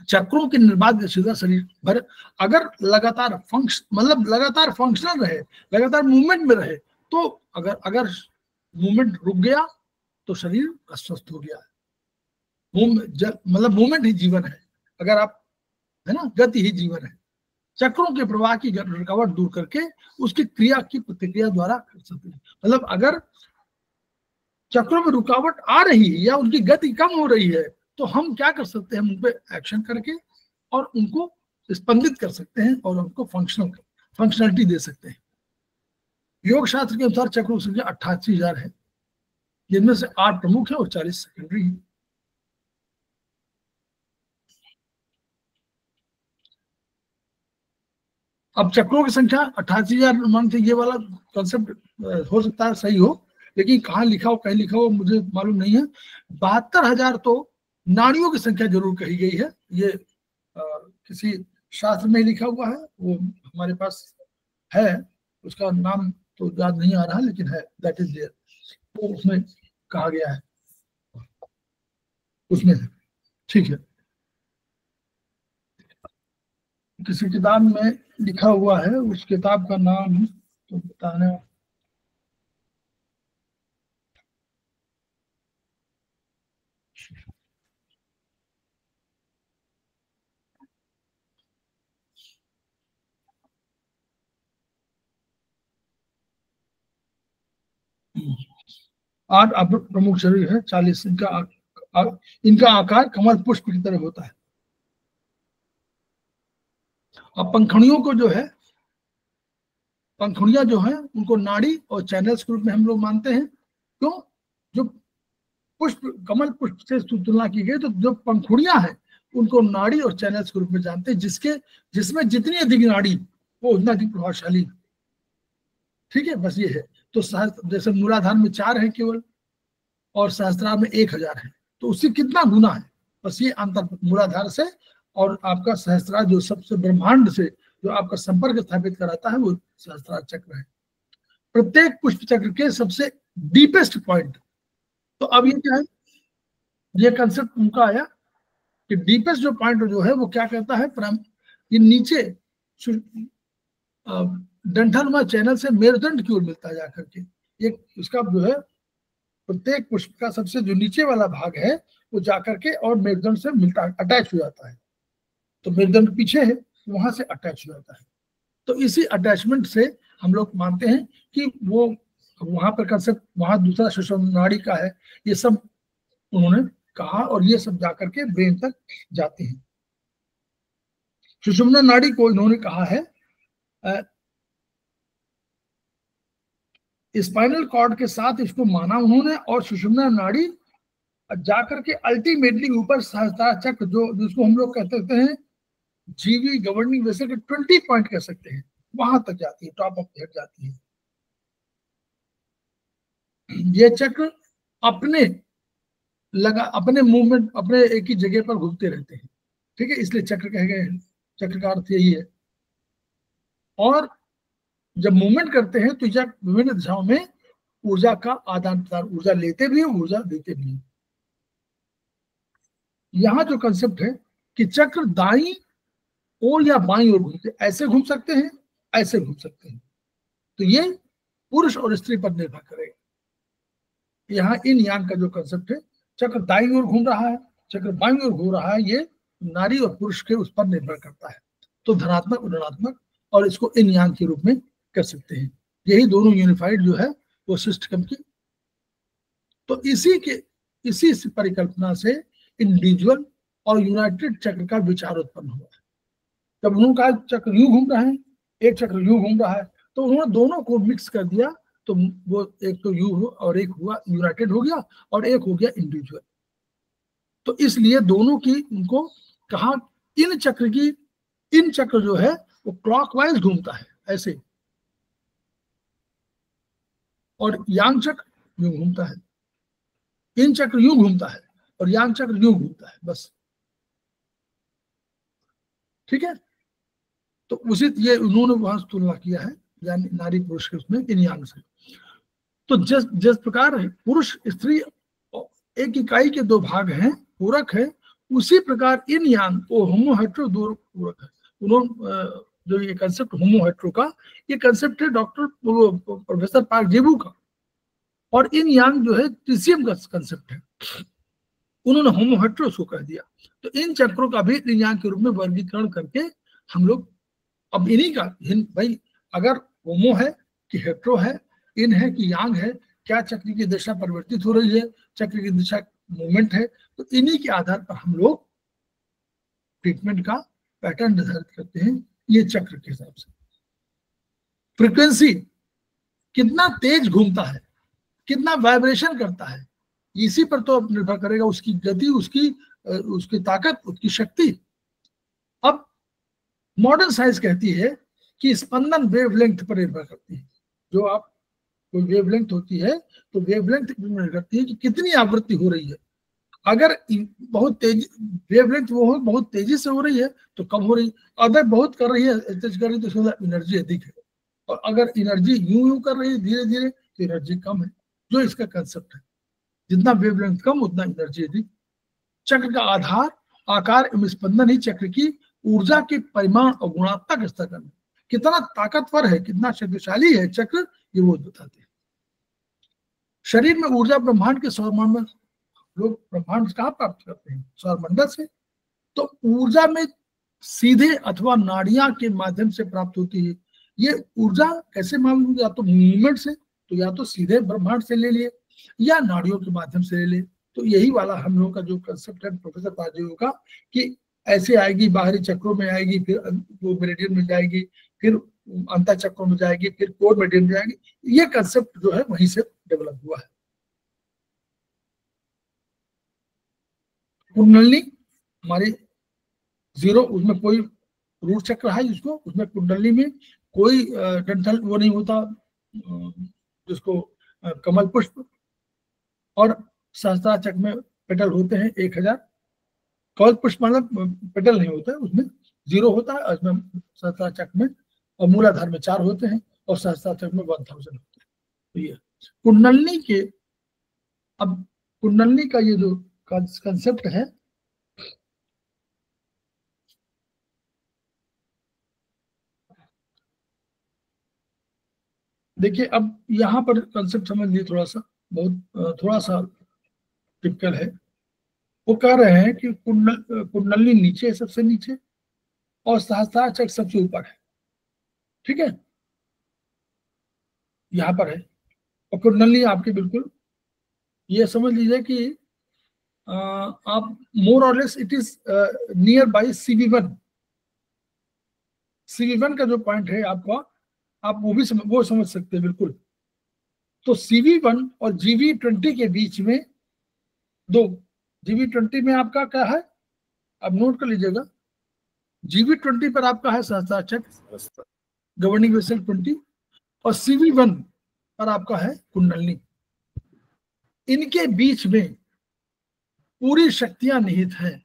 चक्रों के निर्बाध सीधा शरीर भर अगर लगातार लगातार फंक्शनल रहे, लगातार मूवमेंट में रहे, तो अगर मूवमेंट रुक गया तो शरीर अस्वस्थ हो गया है। मतलब मूवमेंट ही जीवन है, अगर आप, है ना, गति ही जीवन है। चक्रों के प्रवाह की रुकावट दूर करके उसकी क्रिया की प्रतिक्रिया द्वारा कर सकते हैं। मतलब अगर चक्रों में रुकावट आ रही है या उनकी गति कम हो रही है तो हम क्या कर सकते हैं, उन पे एक्शन करके और उनको स्पंदित कर सकते हैं और उनको फंक्शनलिटी दे सकते हैं। योग शास्त्र के अनुसार चक्रों की संख्या 88,000 है, जिनमें से 8 प्रमुख है और 40 सेकेंडरी है। अब चक्रों की संख्या 88,000 मानते, ये वाला कंसेप्ट हो सकता है सही हो, लेकिन कहाँ लिखा हो कहीं लिखा हो मुझे मालूम नहीं है। 72,000 तो नाड़ियों की संख्या जरूर कही गई है, ये किसी शास्त्र में लिखा हुआ है, वो हमारे पास है, उसका नाम तो याद नहीं आ रहा लेकिन है, दैट इज देयर, वो उसमें कहा गया है, उसमें है, ठीक है। किसी किताब में लिखा हुआ है, उस किताब का नाम तो बताना, आठ प्रमुख शरीर है, 40 इनका आकार कमल पुष्प की तरह होता है। अब पंखुड़ियों को जो है, पंखुड़ियां जो है उनको नाड़ी और चैनल्स के रूप में हम लोग मानते हैं। क्यों? जो पुष्प, कमल पुष्प से तुलना की गई तो जो पंखुड़ियां हैं उनको नाड़ी और चैनल्स के रूप में जानते हैं, जिसमें जितनी अधिक नाड़ी वो उतना अधिक प्रभावशाली। ठीक है, बस ये है। तो जैसे मूलाधार में 4 है केवल और सहस्त्रार में 1,000 है, तो उससे कितना गुना है, बस ये अंतर मूलाधार से और आपका सहस्त्रार जो सबसे ब्रह्मांड से जो आपका संपर्क स्थापित कराता है वो सहस्त्रार चक्र है। प्रत्येक पुष्प चक्र के सबसे डीपेस्ट पॉइंट, तो अब ये क्या है, ये कंसेप्ट उनका आया कि डीपेस्ट जो पॉइंट जो है वो क्या कहता है, ये नीचे डंठलनुमा चैनल से मेरुदंड की ओर मिलता है जाकर के, ये उसका जो है प्रत्येक पुष्प का सबसे जो नीचे वाला भाग है वो जाकर के और मेरुदंड से मिलता है, अटैच हो जाता है। तो मेरुदंड पीछे है, वहां से अटैच हो जाता है। तो इसी अटैचमेंट से हम लोग मानते हैं कि वो वहां पर कंसेप्ट, वहां दूसरा सुषुम्ना नाड़ी का है, ये सब उन्होंने कहा और ये सब जाकर के ब्रेन तक जाते हैं। सुषुम्ना नाड़ी को इन्होंने कहा है स्पाइनल कॉर्ड के साथ इसको माना उन्होंने, और सुषुम्ना नाड़ी जाकर के अल्टीमेटली ऊपर सहस्त्रार चक्र जो जिसको हम लोग कहते हैं जीवी गवर्निंग वेसल के 20 पॉइंट कह सकते हैं, वहां तक जाती है, टॉप ऑफ हेड जाती है। ये चक्र अपने मूवमेंट अपने एक ही जगह पर घूमते रहते हैं, ठीक है, इसलिए चक्र कहे गए हैं। चक्र का अर्थ यही है। और जब मूवमेंट करते हैं तो यह विभिन्न दिशाओं में ऊर्जा का आदान प्रदान, ऊर्जा लेते भी है, ऊर्जा देते भी है। यहाँ जो कंसेप्ट है कि चक्र दाई ओर या बाई ओर घूमते, ऐसे घूम सकते हैं, ऐसे घूम सकते हैं, तो ये पुरुष और स्त्री पर निर्भर करेगा। यहाँ इन यांग का जो कंसेप्ट है, चक्र दाई ओर घूम रहा है, चक्र बाई ओर घूम रहा है, ये नारी और पुरुष के उस पर निर्भर करता है। तो धनात्मक और ऋणात्मक, और इसको इन यांग के रूप में कर सकते हैं। यही दोनों यूनिफाइड जो है वो सिस्टम की। तो इसी परिकल्पना से इंडिविजुअल और यूनाइटेड चक्र का विचार उत्पन्न हुआ है। जब उन्होंने कहा चक्र यूं घूम रहा है, एक चक्र यूं घूम रहा है, तो उन्होंने दोनों को मिक्स कर दिया, तो वो एक तो यू हो और एक हुआ यूनाइटेड हो गया और एक हो गया इंडिविजुअल। तो इसलिए दोनों की उनको कहा इन चक्र जो है वो क्लॉकवाइज घूमता है ऐसे, और यांग चक्र यूं घूमता है, इन चक्र यूं घूमता है और यांग चक्र यूं घूमता है, बस। ठीक है, तो उसी ये उन्होंने वहां तुलना किया है, यानी नारी पुरुष के उसमें इन यांग से। तो जिस प्रकार पुरुष स्त्री एक इकाई के 2 भाग हैं, पूरक है, उसी प्रकार इन यांग वो होमोहेट्रो दो पूरक है। उन्होंने जो ये कंसेप्ट होमोहेट्रो का, ये कंसेप्ट है डॉक्टर प्रोफेसर पार्क जेबू का, और इन यांग जो है TCM का कंसेप्ट है। उन्होंने होमो हेटेरोस को कह दिया। तो इन चक्रों का भी yin yang के रूप में वर्गीकरण करके हम लोग अब इन्हीं का भाई अगर होमो है कि हेट्रो है, इन है कि यांग है, क्या चक्र की दिशा परिवर्तित हो रही है, चक्र की दिशा मूवमेंट है, तो इन्हीं के आधार पर हम लोग ट्रीटमेंट का पैटर्न निर्धारित करते हैं ये चक्र के हिसाब से। फ्रीक्वेंसी कितना तेज घूमता है, कितना वाइब्रेशन करता है, इसी पर तो निर्भर करेगा उसकी गति, उसकी ताकत, उसकी शक्ति। अब मॉडर्न साइंस कहती है कि स्पंदन वेवलेंथ पर निर्भर करती है। जो आप कोई वेवलेंथ होती है तो वेवलेंथ पर निर्भर करती है कि कितनी आवृत्ति हो रही है। अगर बहुत तेज वेवलेंथ वो हो, बहुत तेजी से हो रही है तो कम हो रही, अगर बहुत कर रही है, तेज कर रही है तो उसमें एनर्जी अधिक है, और अगर एनर्जी यूं कर रही है धीरे धीरे तो एनर्जी कम है। जो इसका कंसेप्ट है, जितना वेवलेंथ कम उतना एनर्जी अधिक। चक्र का आधार, आकार एवं स्पंदन ही चक्र की ऊर्जा के परिमाण और गुणात्मक का स्तर करना, कितना ताकतवर है, कितना शक्तिशाली है चक्र, ये वो बताते हैं। शरीर में ऊर्जा ब्रह्मांड के सौरमंडल में, लोग ब्रह्मांड कहाँ प्राप्त करते हैं? सौरमंडल से। तो ऊर्जा में सीधे अथवा नाड़ियां के माध्यम से प्राप्त होती है। ये ऊर्जा कैसे मालूम होगी? या तो मूवमेंट से, तो या तो सीधे ब्रह्मांड से ले लिए या नाड़ियों के माध्यम से ले लिए। तो यही वाला हम लोगों का जो कंसेप्ट है प्रोफेसर पारजू का, कि ऐसे आएगी, बाहरी चक्रों में आएगी, फिर वो मेरिडियन में जाएगी, फिर अंतर चक्रों में जाएगी, फिर कोर मेरिडियन में जाएगी। ये कंसेप्ट जो है वहीं से डेवलप हुआ है। कुंडलनी हमारी जीरो, उसमें कोई रूट चक्र है जिसको, उसमें कुंडलनी में कोई डंठल वो नहीं होता जिसको कमल पुष्प, और सहस्त्रार चक्र में पेटल होते हैं 1000। कमल पुष्प मतलब पेटल नहीं होता है, उसमें 0 होता है, उसमें सहस्त्रार चक्र में, और मूलाधार में 4 होते हैं, और सहस्त्रार चक्र में 1000 होते हैं। तो ये कुंडलनी के, अब कुंडलनी का ये जो कंसेप्ट है, देखिए अब यहाँ पर कंसेप्ट समझ लिए, थोड़ा सा बहुत थोड़ा सा टिपिकल है। वो कह रहे हैं कि कुंडलनी नीचे है, सबसे नीचे, और सहस्त्रार चक्र सबसे ऊपर है। ठीक है, यहाँ पर है, और कुंडलनी आपकी बिल्कुल ये समझ लीजिए कि आप मोर और less it is near by CV1। CV1 का जो पॉइंट है आपका, आप वो भी वो समझ सकते हैं बिल्कुल। तो CV1 और GV20 के बीच में दो, GV20 में आपका क्या है, अब नोट कर लीजिएगा, GV20 पर आपका है सहस्त्रार चक्र, गवर्निंग वेसल 20, और CV1 पर आपका है कुंडलनी। इनके बीच में पूरी शक्तियां निहित हैं।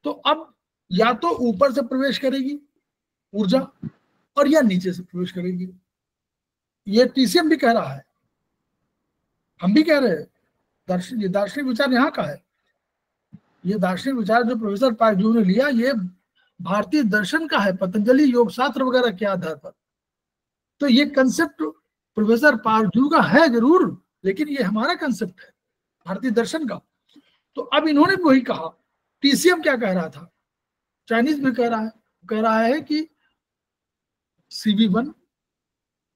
तो अब या तो ऊपर से प्रवेश करेगी ऊर्जा, और या नीचे से प्रवेश करेगी। ये TCM भी कह रहा है, हम भी कह रहे हैं। दार्शनिक विचार यहाँ का है। ये दार्शनिक विचार जो प्रोफेसर पारजू ने लिया, ये भारतीय दर्शन का है, पतंजलि योग शास्त्र वगैरह के आधार पर। तो ये कंसेप्ट प्रोफेसर पारजू का है जरूर, लेकिन ये हमारा कंसेप्ट है भारतीय दर्शन का। तो अब इन्होंने वही कहा। TCM क्या कह रहा था, चाइनीज भी कह रहा है कि CV1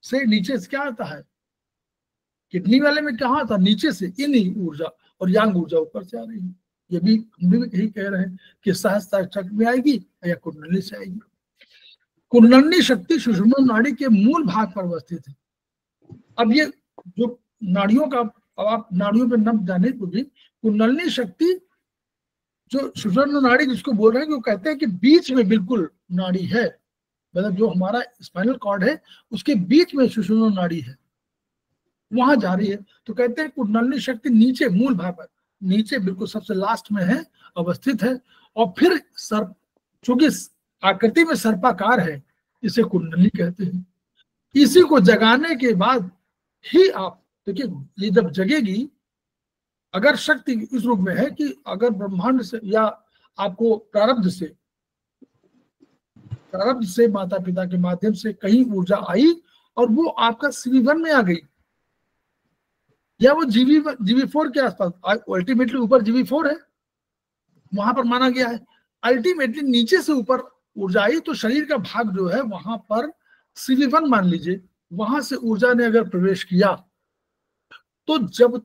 से नीचे से क्या आता है, किडनी वाले में कहा था, नीचे से इन ऊर्जा, और यांग ऊर्जा ऊपर से आ रही है। ये भी हम भी यही कह रहे हैं कि सहस्त्रार चक्र में आएगी या कुंडली से आएगी। कुंडली शक्ति सुषुम्ना नाड़ी के मूल भाग पर अवस्थित है। अब ये जो नाड़ियों का, अब आप नाड़ियों पे न जाने को भी, कुंडली शक्ति जो सुषुम्ना नाड़ी जिसको बोल रहे हैं, वो कहते हैं कि बीच में बिल्कुल नाड़ी है, मतलब जो हमारा स्पाइनल कॉर्ड है उसके बीच में सुषुम्ना नाड़ी है, वहां जा रही है। तो कहते हैं कुंडली शक्ति नीचे मूल भाग पर, नीचे बिल्कुल सबसे लास्ट में है, अवस्थित है। और फिर सर्प, चूंकि आकृति में सर्पाकार है, इसे कुंडली कहते हैं। इसी को जगाने के बाद ही आप देखिए, ये जब जगेगी, अगर शक्ति इस रूप में है कि अगर ब्रह्मांड से या आपको प्रारब्ध से माता पिता के माध्यम से कहीं ऊर्जा आई और वो आपका CV1 में आ गई, या वो GV4 के आसपास, अल्टीमेटली ऊपर GV4 है, वहां पर माना गया है। अल्टीमेटली नीचे से ऊपर ऊर्जा आई तो शरीर का भाग जो है वहां पर CV1 मान लीजिए, वहां से ऊर्जा ने अगर प्रवेश किया तो जब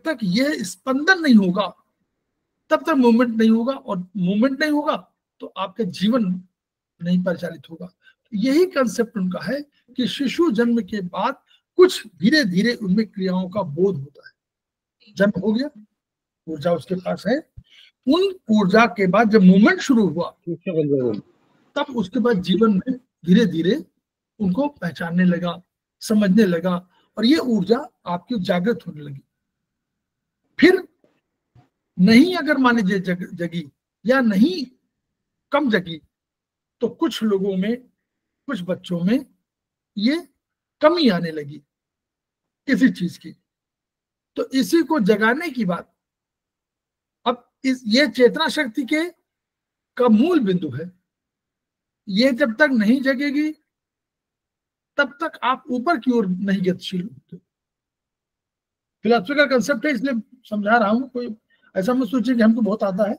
तक यह स्पंदन नहीं होगा तब तक मूवमेंट नहीं होगा, और मूवमेंट नहीं होगा तो आपका जीवन नहीं परिचालित होगा। यही कंसेप्ट उनका है कि शिशु जन्म के बाद कुछ धीरे धीरे उनमें क्रियाओं का बोध होता है। जन्म हो गया, ऊर्जा उसके पास है, उन ऊर्जा के बाद जब मूवमेंट शुरू हुआ तब उसके बाद जीवन में धीरे धीरे उनको पहचानने लगा, समझने लगा, और ये ऊर्जा आपकी जागृत होने लगी। फिर नहीं अगर मान लीजिए जगी या नहीं कम जगी तो कुछ लोगों में, कुछ बच्चों में ये कमी आने लगी किसी चीज की। तो इसी को जगाने की बात, अब ये चेतना शक्ति के का मूल बिंदु है। ये जब तक नहीं जगेगी तब तक आप ऊपर की ओर नहीं गतिशील होते। फिलोसफिकल कंसेप्ट है इसलिए समझा रहा हूं, कोई ऐसा मत सोचिए कि हमको बहुत आता है।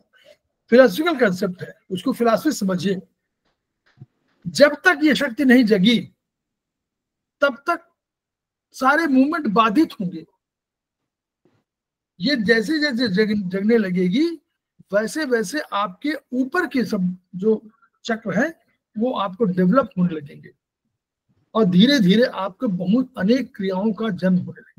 फिलोसफिकल कंसेप्ट है, उसको फिलॉसफी समझिए। जब तक ये शक्ति नहीं जगी तब तक सारे मूवमेंट बाधित होंगे। ये जैसे जैसे जगने लगेगी वैसे वैसे आपके ऊपर के सब जो चक्र है वो आपको डेवलप होने लगेंगे, और धीरे धीरे आपको बहुत अनेक क्रियाओं का जन्म होने लगेगा।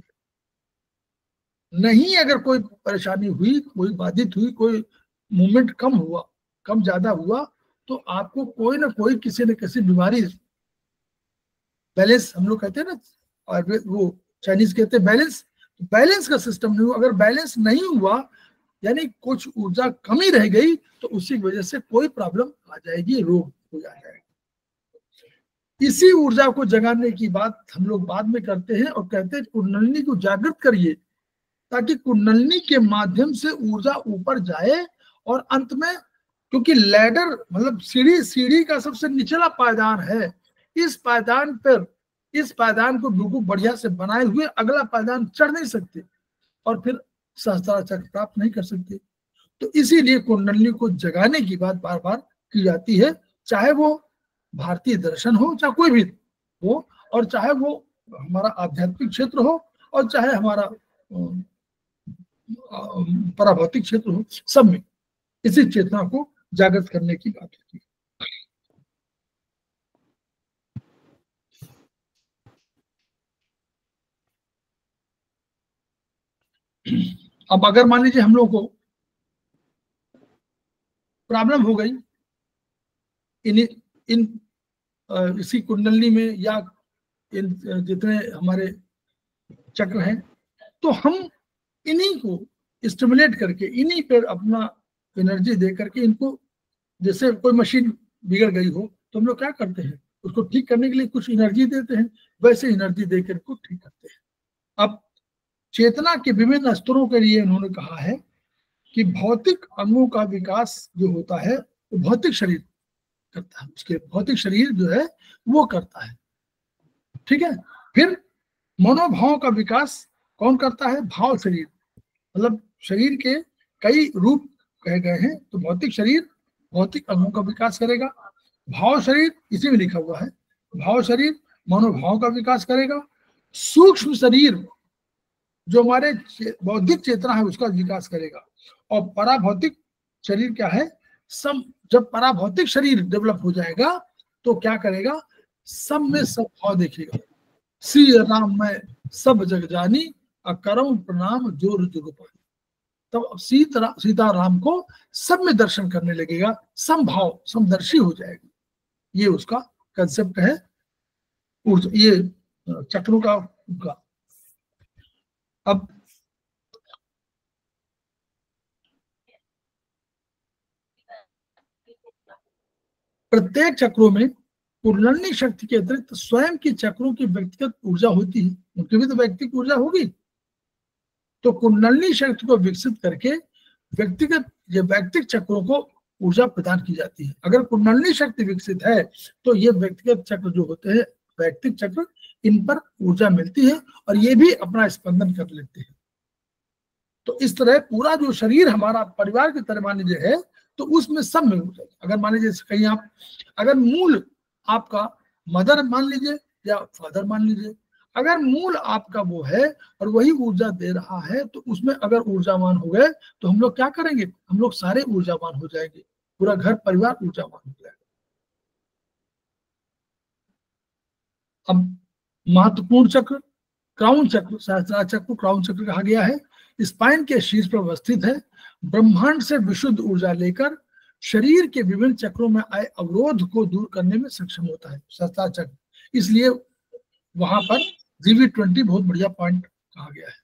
नहीं अगर कोई परेशानी हुई, कोई बाधित हुई, कोई मूवमेंट कम हुआ, कम ज्यादा हुआ, तो आपको कोई ना कोई किसी न किसी बीमारी, बैलेंस हम लोग कहते हैं ना, और वो चाइनीज कहते हैं बैलेंस, बैलेंस का सिस्टम नहीं हुआ। अगर बैलेंस नहीं हुआ यानी कुछ ऊर्जा कमी रह गई तो उसी वजह से कोई प्रॉब्लम आ जाएगी, रोग हो जाएगा। इसी ऊर्जा को जगाने की बात हम लोग बाद में करते हैं और कहते हैं कुंडलिनी को जागृत करिए, ताकि कुंडलिनी के माध्यम से ऊर्जा ऊपर जाए, और अंत में, क्योंकि लैडर मतलब सीढ़ी का सबसे निचला पायदान है, इस पायदान को बिल्कुल बढ़िया से बनाए हुए अगला पायदान चढ़ नहीं सकते और फिर सहस्त्रार चक्र प्राप्त नहीं कर सकते। तो इसीलिए कुंडलिनी को जगाने की बात बार बार की जाती है, चाहे वो भारतीय दर्शन हो, चाहे कोई भी हो, और चाहे वो हमारा आध्यात्मिक क्षेत्र हो, और चाहे हमारा पराभौतिक क्षेत्र हो, सब में इसी चेतना को जागृत करने की बात होती है। अब अगर मान लीजिए हम लोग को प्रॉब्लम हो गई इसी कुंडलिनी में या इन जितने हमारे चक्र हैं, तो हम इन्हीं को स्टिमुलेट करके, इन्हीं पर अपना एनर्जी दे करके, इनको, जैसे कोई मशीन बिगड़ गई हो तो हम लोग क्या करते हैं, उसको ठीक करने के लिए कुछ एनर्जी देते हैं, वैसे एनर्जी देकर को ठीक करते हैं। अब चेतना के विभिन्न स्तरों के लिए उन्होंने कहा है कि भौतिक अंगों का विकास जो होता है वो भौतिक शरीर करता है, उसके भौतिक शरीर जो है वो करता है, ठीक है। फिर मनोभाव का विकास कौन करता है, भाव शरीर, मतलब शरीर के कई रूप कहे गए हैं, तो भौतिक शरीर भौतिक अंगों का विकास करेगा। भाव शरीर इसी में लिखा हुआ है, भाव शरीर मनोभाव का विकास करेगा। सूक्ष्म शरीर जो हमारे बौद्धिक चेतना है उसका विकास करेगा। और पराभौतिक शरीर क्या है, जब पराभौतिक शरीर डेवलप हो जाएगा तो क्या करेगा, सब में सब भाव देखेगा। श्री राम मैं सब जग जानी, अकरम प्रणाम जोर जुग पानी। तब सीताराम को सब में दर्शन करने लगेगा, समभाव समदर्शी हो जाएगा। ये उसका कंसेप्ट है ये चक्रों का। अब प्रत्येक चक्रों में कुंडलिनी शक्ति के अतिरिक्त स्वयं की चक्रों की व्यक्तिगत ऊर्जा होती है, उनकी भी तो व्यक्तिगत ऊर्जा होगी। तो कुंडलिनी शक्ति को विकसित करके व्यक्तिगत चक्रों को ऊर्जा प्रदान की जाती है। अगर कुंडलिनी शक्ति विकसित है तो ये व्यक्तिगत चक्र जो होते हैं, व्यक्तिगत चक्र, इन पर ऊर्जा मिलती है और ये भी अपना स्पंदन कर लेते हैं। तो इस तरह पूरा जो शरीर हमारा परिवार की तरह मान लीजिए है, तो उसमें सब में ऊर्जा। अगर मान लीजिए कहीं आप, अगर मूल आपका मदर मान लीजिए या फादर मान लीजिए, अगर मूल आपका वो है और वही ऊर्जा दे रहा है, तो उसमें अगर ऊर्जावान हो गए तो हम लोग क्या करेंगे, हम लोग सारे ऊर्जावान हो जाएंगे, पूरा घर परिवार ऊर्जावान हो जाएगा। अब महत्वपूर्ण चक्र क्राउन चक्र, सहस्त्रार चक्र को क्राउन चक्र कहा गया है, स्पाइन के शीर्ष पर अवस्थित है। ब्रह्मांड से विशुद्ध ऊर्जा लेकर शरीर के विभिन्न चक्रों में आए अवरोध को दूर करने में सक्षम होता है सहस्त्रार चक्र। इसलिए वहां पर GV20 बहुत बढ़िया पॉइंट कहा गया है।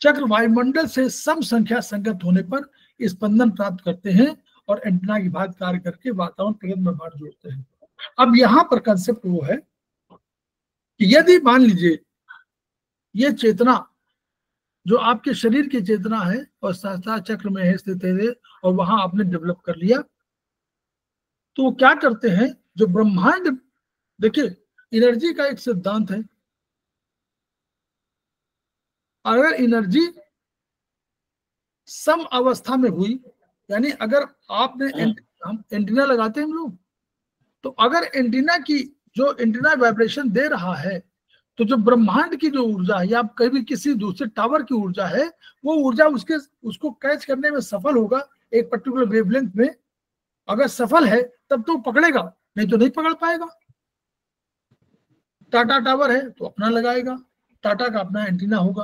चक्र वायुमंडल से सम संख्या संगत होने पर स्पंदन प्राप्त करते हैं और एंटीना की भांति कार्य करके वातावरण प्रगत ब्रह्मांड जोड़ते हैं। अब यहां पर कंसेप्ट वो है कि यदि मान लीजिए ये चेतना जो आपके शरीर की चेतना है और सहस्त्रार चक्र में है स्थित है और वहां आपने डेवलप कर लिया, तो वो क्या करते हैं, जो ब्रह्मांड, देखिए एनर्जी का एक सिद्धांत है, अगर एनर्जी सम अवस्था में हुई, यानी अगर आपने हम एंटीना लगाते हैं हम लोग, तो अगर एंटीना की जो एंटीना वाइब्रेशन दे रहा है, तो जो ब्रह्मांड की जो ऊर्जा है या कभी किसी दूसरे टावर की ऊर्जा है, वो ऊर्जा उसको कैच करने में सफल होगा एक पर्टिकुलर वेवलेंथ में। अगर सफल है तब तो पकड़ेगा, नहीं तो नहीं पकड़ पाएगा। टाटा टावर है तो अपना लगाएगा, टाटा का अपना एंटीना होगा,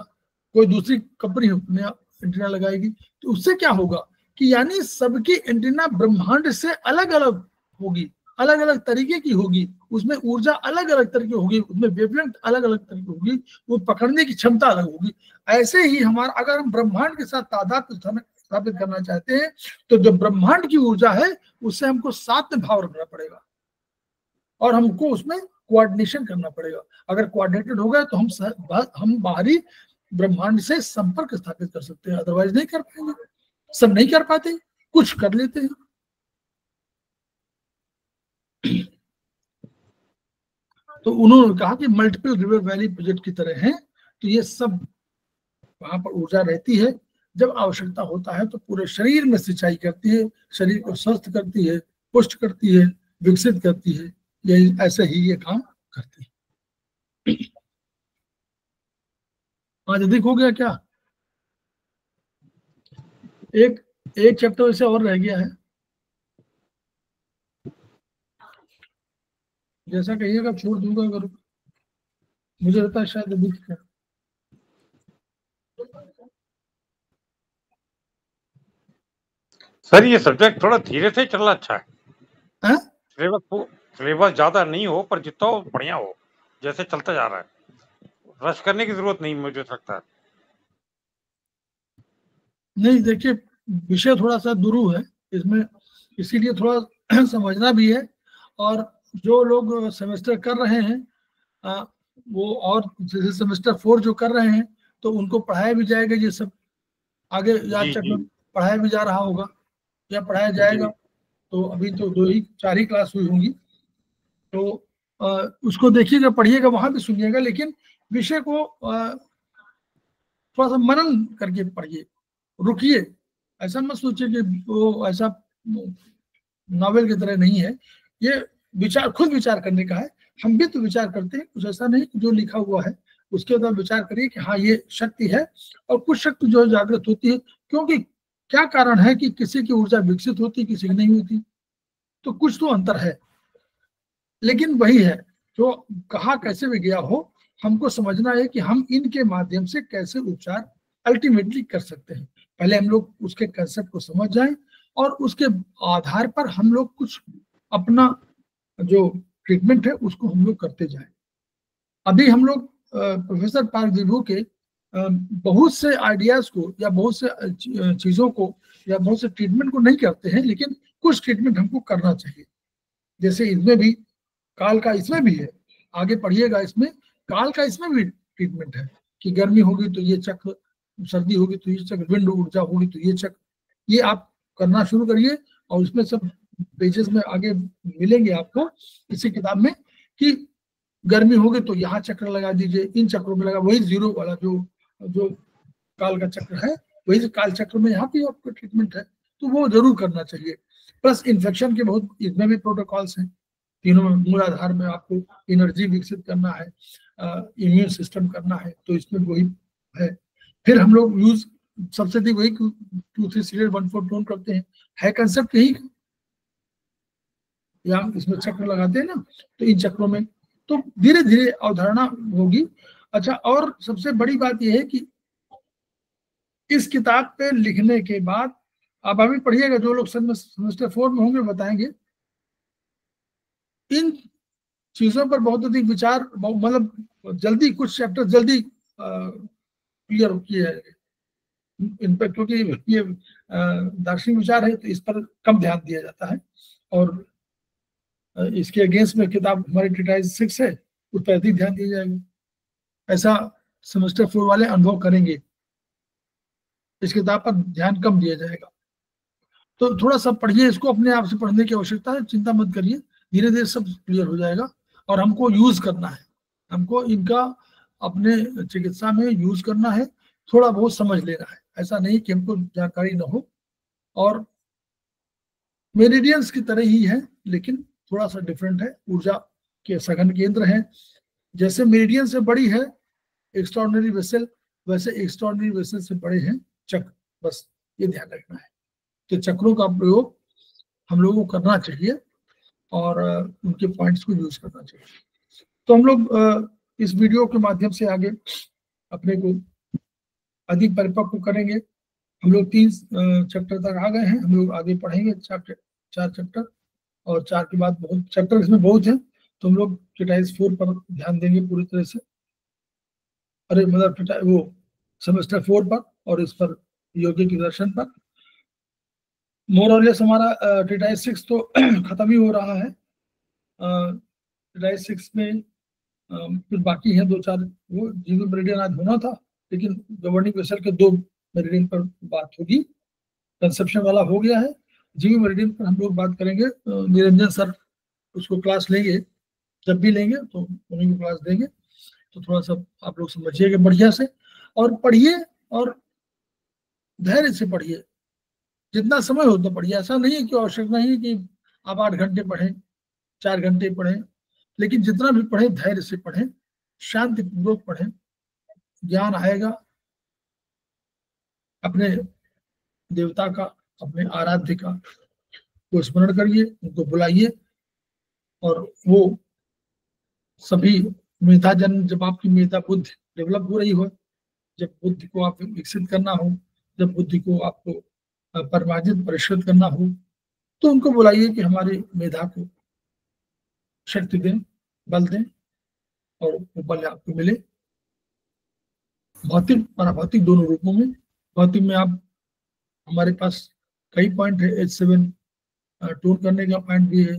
कोई दूसरी कंपनी अपने एंटीना लगाएगी, तो उससे क्या होगा कि यानी सबकी एंटीना ब्रह्मांड से अलग अलग होगी, अलग अलग तरीके की होगी, उसमें ऊर्जा अलग अलग तरह की होगी, उसमें वेवलेंथ अलग अलग तरह की होगी, वो पकड़ने की क्षमता अलग होगी। ऐसे ही हमारा, अगर हम ब्रह्मांड के साथ तादात्म्य स्थापित करना चाहते हैं, तो जो ब्रह्मांड की ऊर्जा है उससे हमको साथ में भाव रखना पड़ेगा और हमको उसमें कोऑर्डिनेशन करना पड़ेगा। अगर कोऑर्डिनेटेड हो गए तो हम बाहरी ब्रह्मांड से संपर्क स्थापित कर सकते हैं, अदरवाइज नहीं कर पाएंगे। सब नहीं कर पाते, कुछ कर लेते हैं। तो उन्होंने कहा कि मल्टीपल रिवर वैली प्रोजेक्ट की तरह है, तो ये सब वहां पर ऊर्जा रहती है। जब आवश्यकता होता है तो पूरे शरीर में सिंचाई करती है, शरीर को स्वस्थ करती है, पुष्ट करती है, विकसित करती है, यही ऐसे ही ये काम करती है। आज अधिक हो गया क्या? एक चैप्टर ऐसे और रह गया है, जैसा कहिएगा छोड़ दूंगा, अगर मुझे लगता है शायद अधिक है। सर ये सब्जेक्ट थोड़ा धीरे से चलना अच्छा है, हाँ? सिलेबस ज्यादा नहीं हो पर जितना हो बढ़िया हो, जैसे चलता जा रहा है, रश करने की जरूरत नहीं मुझे लगता है। नहीं देखिए, विषय थोड़ा सा दुरू है इसमें, इसीलिए थोड़ा समझना भी है। और जो लोग सेमेस्टर कर रहे हैं वो, और जैसे सेमेस्टर 4 जो कर रहे हैं, तो उनको पढ़ाया भी जाएगा, ये सब आगे याद चक्र पढ़ाया भी जा रहा होगा या पढ़ाया जाएगा। तो अभी तो 4 ही क्लास हुई होंगी, तो उसको देखिएगा, पढ़िएगा, वहां भी सुनिएगा, लेकिन विषय को थोड़ा सा मनन करके पढ़िए, रुकिए। ऐसा मत सोचिए कि वो ऐसा नॉवेल की तरह नहीं है, ये विचार, खुद विचार करने का है। हम भी तो विचार करते हैं, कुछ ऐसा नहीं जो लिखा हुआ है उसके ऊपर विचार करिए कि हाँ ये शक्ति है, और कुछ शक्ति जो जागृत होती है, क्योंकि क्या कारण है कि किसी की ऊर्जा विकसित होती, किसी की नहीं होती, तो कुछ तो अंतर है। लेकिन वही है जो कहा कैसे भी गया हो, हमको समझना है कि हम इनके माध्यम से कैसे उपचार अल्टीमेटली कर सकते हैं। पहले हम लोग उसके कंसेप्ट को समझ जाएं और उसके आधार पर हम लोग कुछ अपना जो ट्रीटमेंट है उसको हम लोग करते जाएं। अभी हम लोग प्रोफेसर पार्क जीवू के बहुत से आइडियाज को या बहुत से चीजों को या बहुत से ट्रीटमेंट को नहीं करते हैं, लेकिन कुछ ट्रीटमेंट हमको करना चाहिए। जैसे इसमें भी काल का, इसमें भी है, आगे पढ़िएगा, इसमें काल का इसमें भी ट्रीटमेंट है कि गर्मी होगी तो ये चक्र, सर्दी होगी तो ये चक्र, विंड ऊर्जा होगी तो ये चक्र, ये आप करना शुरू करिए और उसमें सब पेजेस में आगे मिलेंगे आपको इसी किताब में कि गर्मी होगी तो यहाँ चक्र लगा दीजिए, इन चक्रों में लगा, वही जीरो वाला जो काल का चक्र है वही काल चक्र में यहाँ भी आपको ट्रीटमेंट है, तो वो जरूर करना चाहिए। प्लस इन्फेक्शन के बहुत इसमें भी प्रोटोकॉल्स हैं, तीनों मूल आधार में आपको एनर्जी विकसित करना है, इम्यून सिस्टम करना है, तो इसमें वही है। फिर हम लोग यूज सबसे अधिक वही 2-3 सीरियल 1-4 टोन करते हैं, है कंसेप्ट यही, या इसमें चक्र लगाते हैं ना, तो इन चक्रों में तो धीरे धीरे अवधारणा होगी। अच्छा, और सबसे बड़ी बात यह है कि इस किताब पे लिखने के बाद आप अभी पढ़िएगा, जो लोग सेमेस्टर 4 में होंगे बताएंगे, इन चीजों पर बहुत अधिक विचार, मतलब जल्दी कुछ चैप्टर जल्दी क्लियर किए जाएंगे इन पर, क्योंकि ये दार्शनिक विचार है तो इस पर कम ध्यान दिया जाता है, और इसके अगेंस्ट में किताब हमारी ट्रीटाइज 6 है, उस पर अधिक ध्यान दिया जाएगा। ऐसा सेमेस्टर 4 वाले अनुभव करेंगे, इस किताब पर ध्यान कम दिया जाएगा। तो थोड़ा सा पढ़िए इसको, अपने आप से पढ़ने की आवश्यकता है, चिंता मत करिए, धीरे धीरे सब क्लियर हो जाएगा। और हमको यूज करना है, हमको इनका अपने चिकित्सा में यूज करना है, थोड़ा बहुत समझ लेना है, ऐसा नहीं कि हमको जानकारी न हो। और मेरिडियंस की तरह ही है, लेकिन थोड़ा सा डिफरेंट है, ऊर्जा के सघन केंद्र हैं। जैसे मेरिडियन से बड़ी है एक्स्ट्राऑर्डिनरी वेसल, वैसे एक्स्ट्राऑर्डिनरी वेसल से बड़े हैं चक्र, बस ये ध्यान रखना है कि चक्रों का प्रयोग हम लोगों को करना चाहिए और उनके पॉइंट्स को यूज करना चाहिए। तो हम लोग इस वीडियो के माध्यम से आगे अपने को अधिक परिपक्व करेंगे। हम लोग 3 चैप्टर तक आ गए हैं, हम लोग आगे पढ़ेंगे 4 चैप्टर, और 4 के बाद बहुत चैप्टर इसमें बहुत हैं, तो हम लोग ट्रीटाइज 4 पर ध्यान देंगे पूरी तरह से, अरे मतलब वो सेमेस्टर 4 पर, और इस पर योगिक दर्शन पर। मोर और लेस हमारा ट्रीटाइज 6 तो खत्म ही हो रहा है। ट्रीटाइज 6 में फिर बाकी है 2-4, वो जीवी मेरिडियन आज होना था, लेकिन गवर्निंग वेसल के 2 मेरिडियन पर बात होगी, कंसेप्शन वाला हो गया है, जीवी मेरिडियन पर हम लोग बात करेंगे। निरंजन सर उसको क्लास लेंगे, जब भी लेंगे तो उन्हीं को क्लास देंगे, तो थोड़ा सा आप लोग समझिएगा बढ़िया से, और पढ़िए और धैर्य से पढ़िए, जितना समय हो तो पढ़िए। ऐसा नहीं है कि आवश्यक नहीं है कि आप 8 घंटे पढ़ें, 4 घंटे पढ़ें, लेकिन जितना भी पढ़ें धैर्य से पढ़ें, शांतिपूर्वक पढ़ें, ज्ञान आएगा। अपने देवता का, अपने आराध्य का को स्मरण करिए, उनको बुलाइए, और वो सभी मेधा जन्म, जब आपकी मेधा बुद्धि डेवलप हो रही हो, जब बुद्धि को आप विकसित करना हो, जब बुद्धि को आपको परिमार्जित परिष्कृत करना हो, तो उनको बुलाइए कि हमारी मेधा को शक्ति दें, बल दें, और वो बल आपको मिले भौतिक पराभौतिक दोनों रूपों में। भौतिक में आप, हमारे पास कई पॉइंट है, H7 टोन करने का पॉइंट भी है,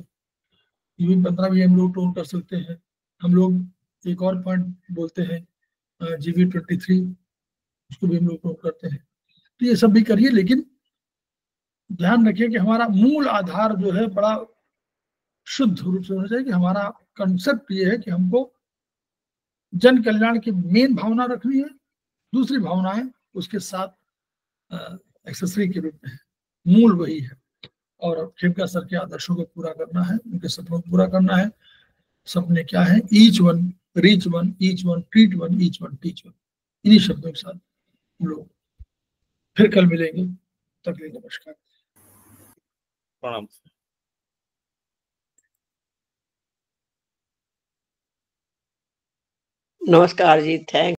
UV15 भी हम लोग टोन कर सकते हैं। हम लोग एक और पॉइंट बोलते हैं GV23, उसको भी हम लोग टोन करते हैं। तो ये सब भी करिए, लेकिन ध्यान रखिए कि हमारा मूल आधार जो है बड़ा शुद्ध रूप से होना चाहिए, कि हमारा कंसेप्ट ये है कि हमको जन कल्याण की मेन भावना रखनी है, दूसरी भावनाएं उसके साथ एक्सेसरी के रूप में है, मूल वही है। और खेमका सर के आदर्शों को पूरा करना है, उनके सपनों को पूरा करना है। सपने क्या है? Each one reach one, each one treat one, each one teach one. इन्हीं शब्दों के साथ हम लोग फिर कल मिलेंगे। तब तक नमस्कार, प्रणाम। नमस्कार जी, थैंक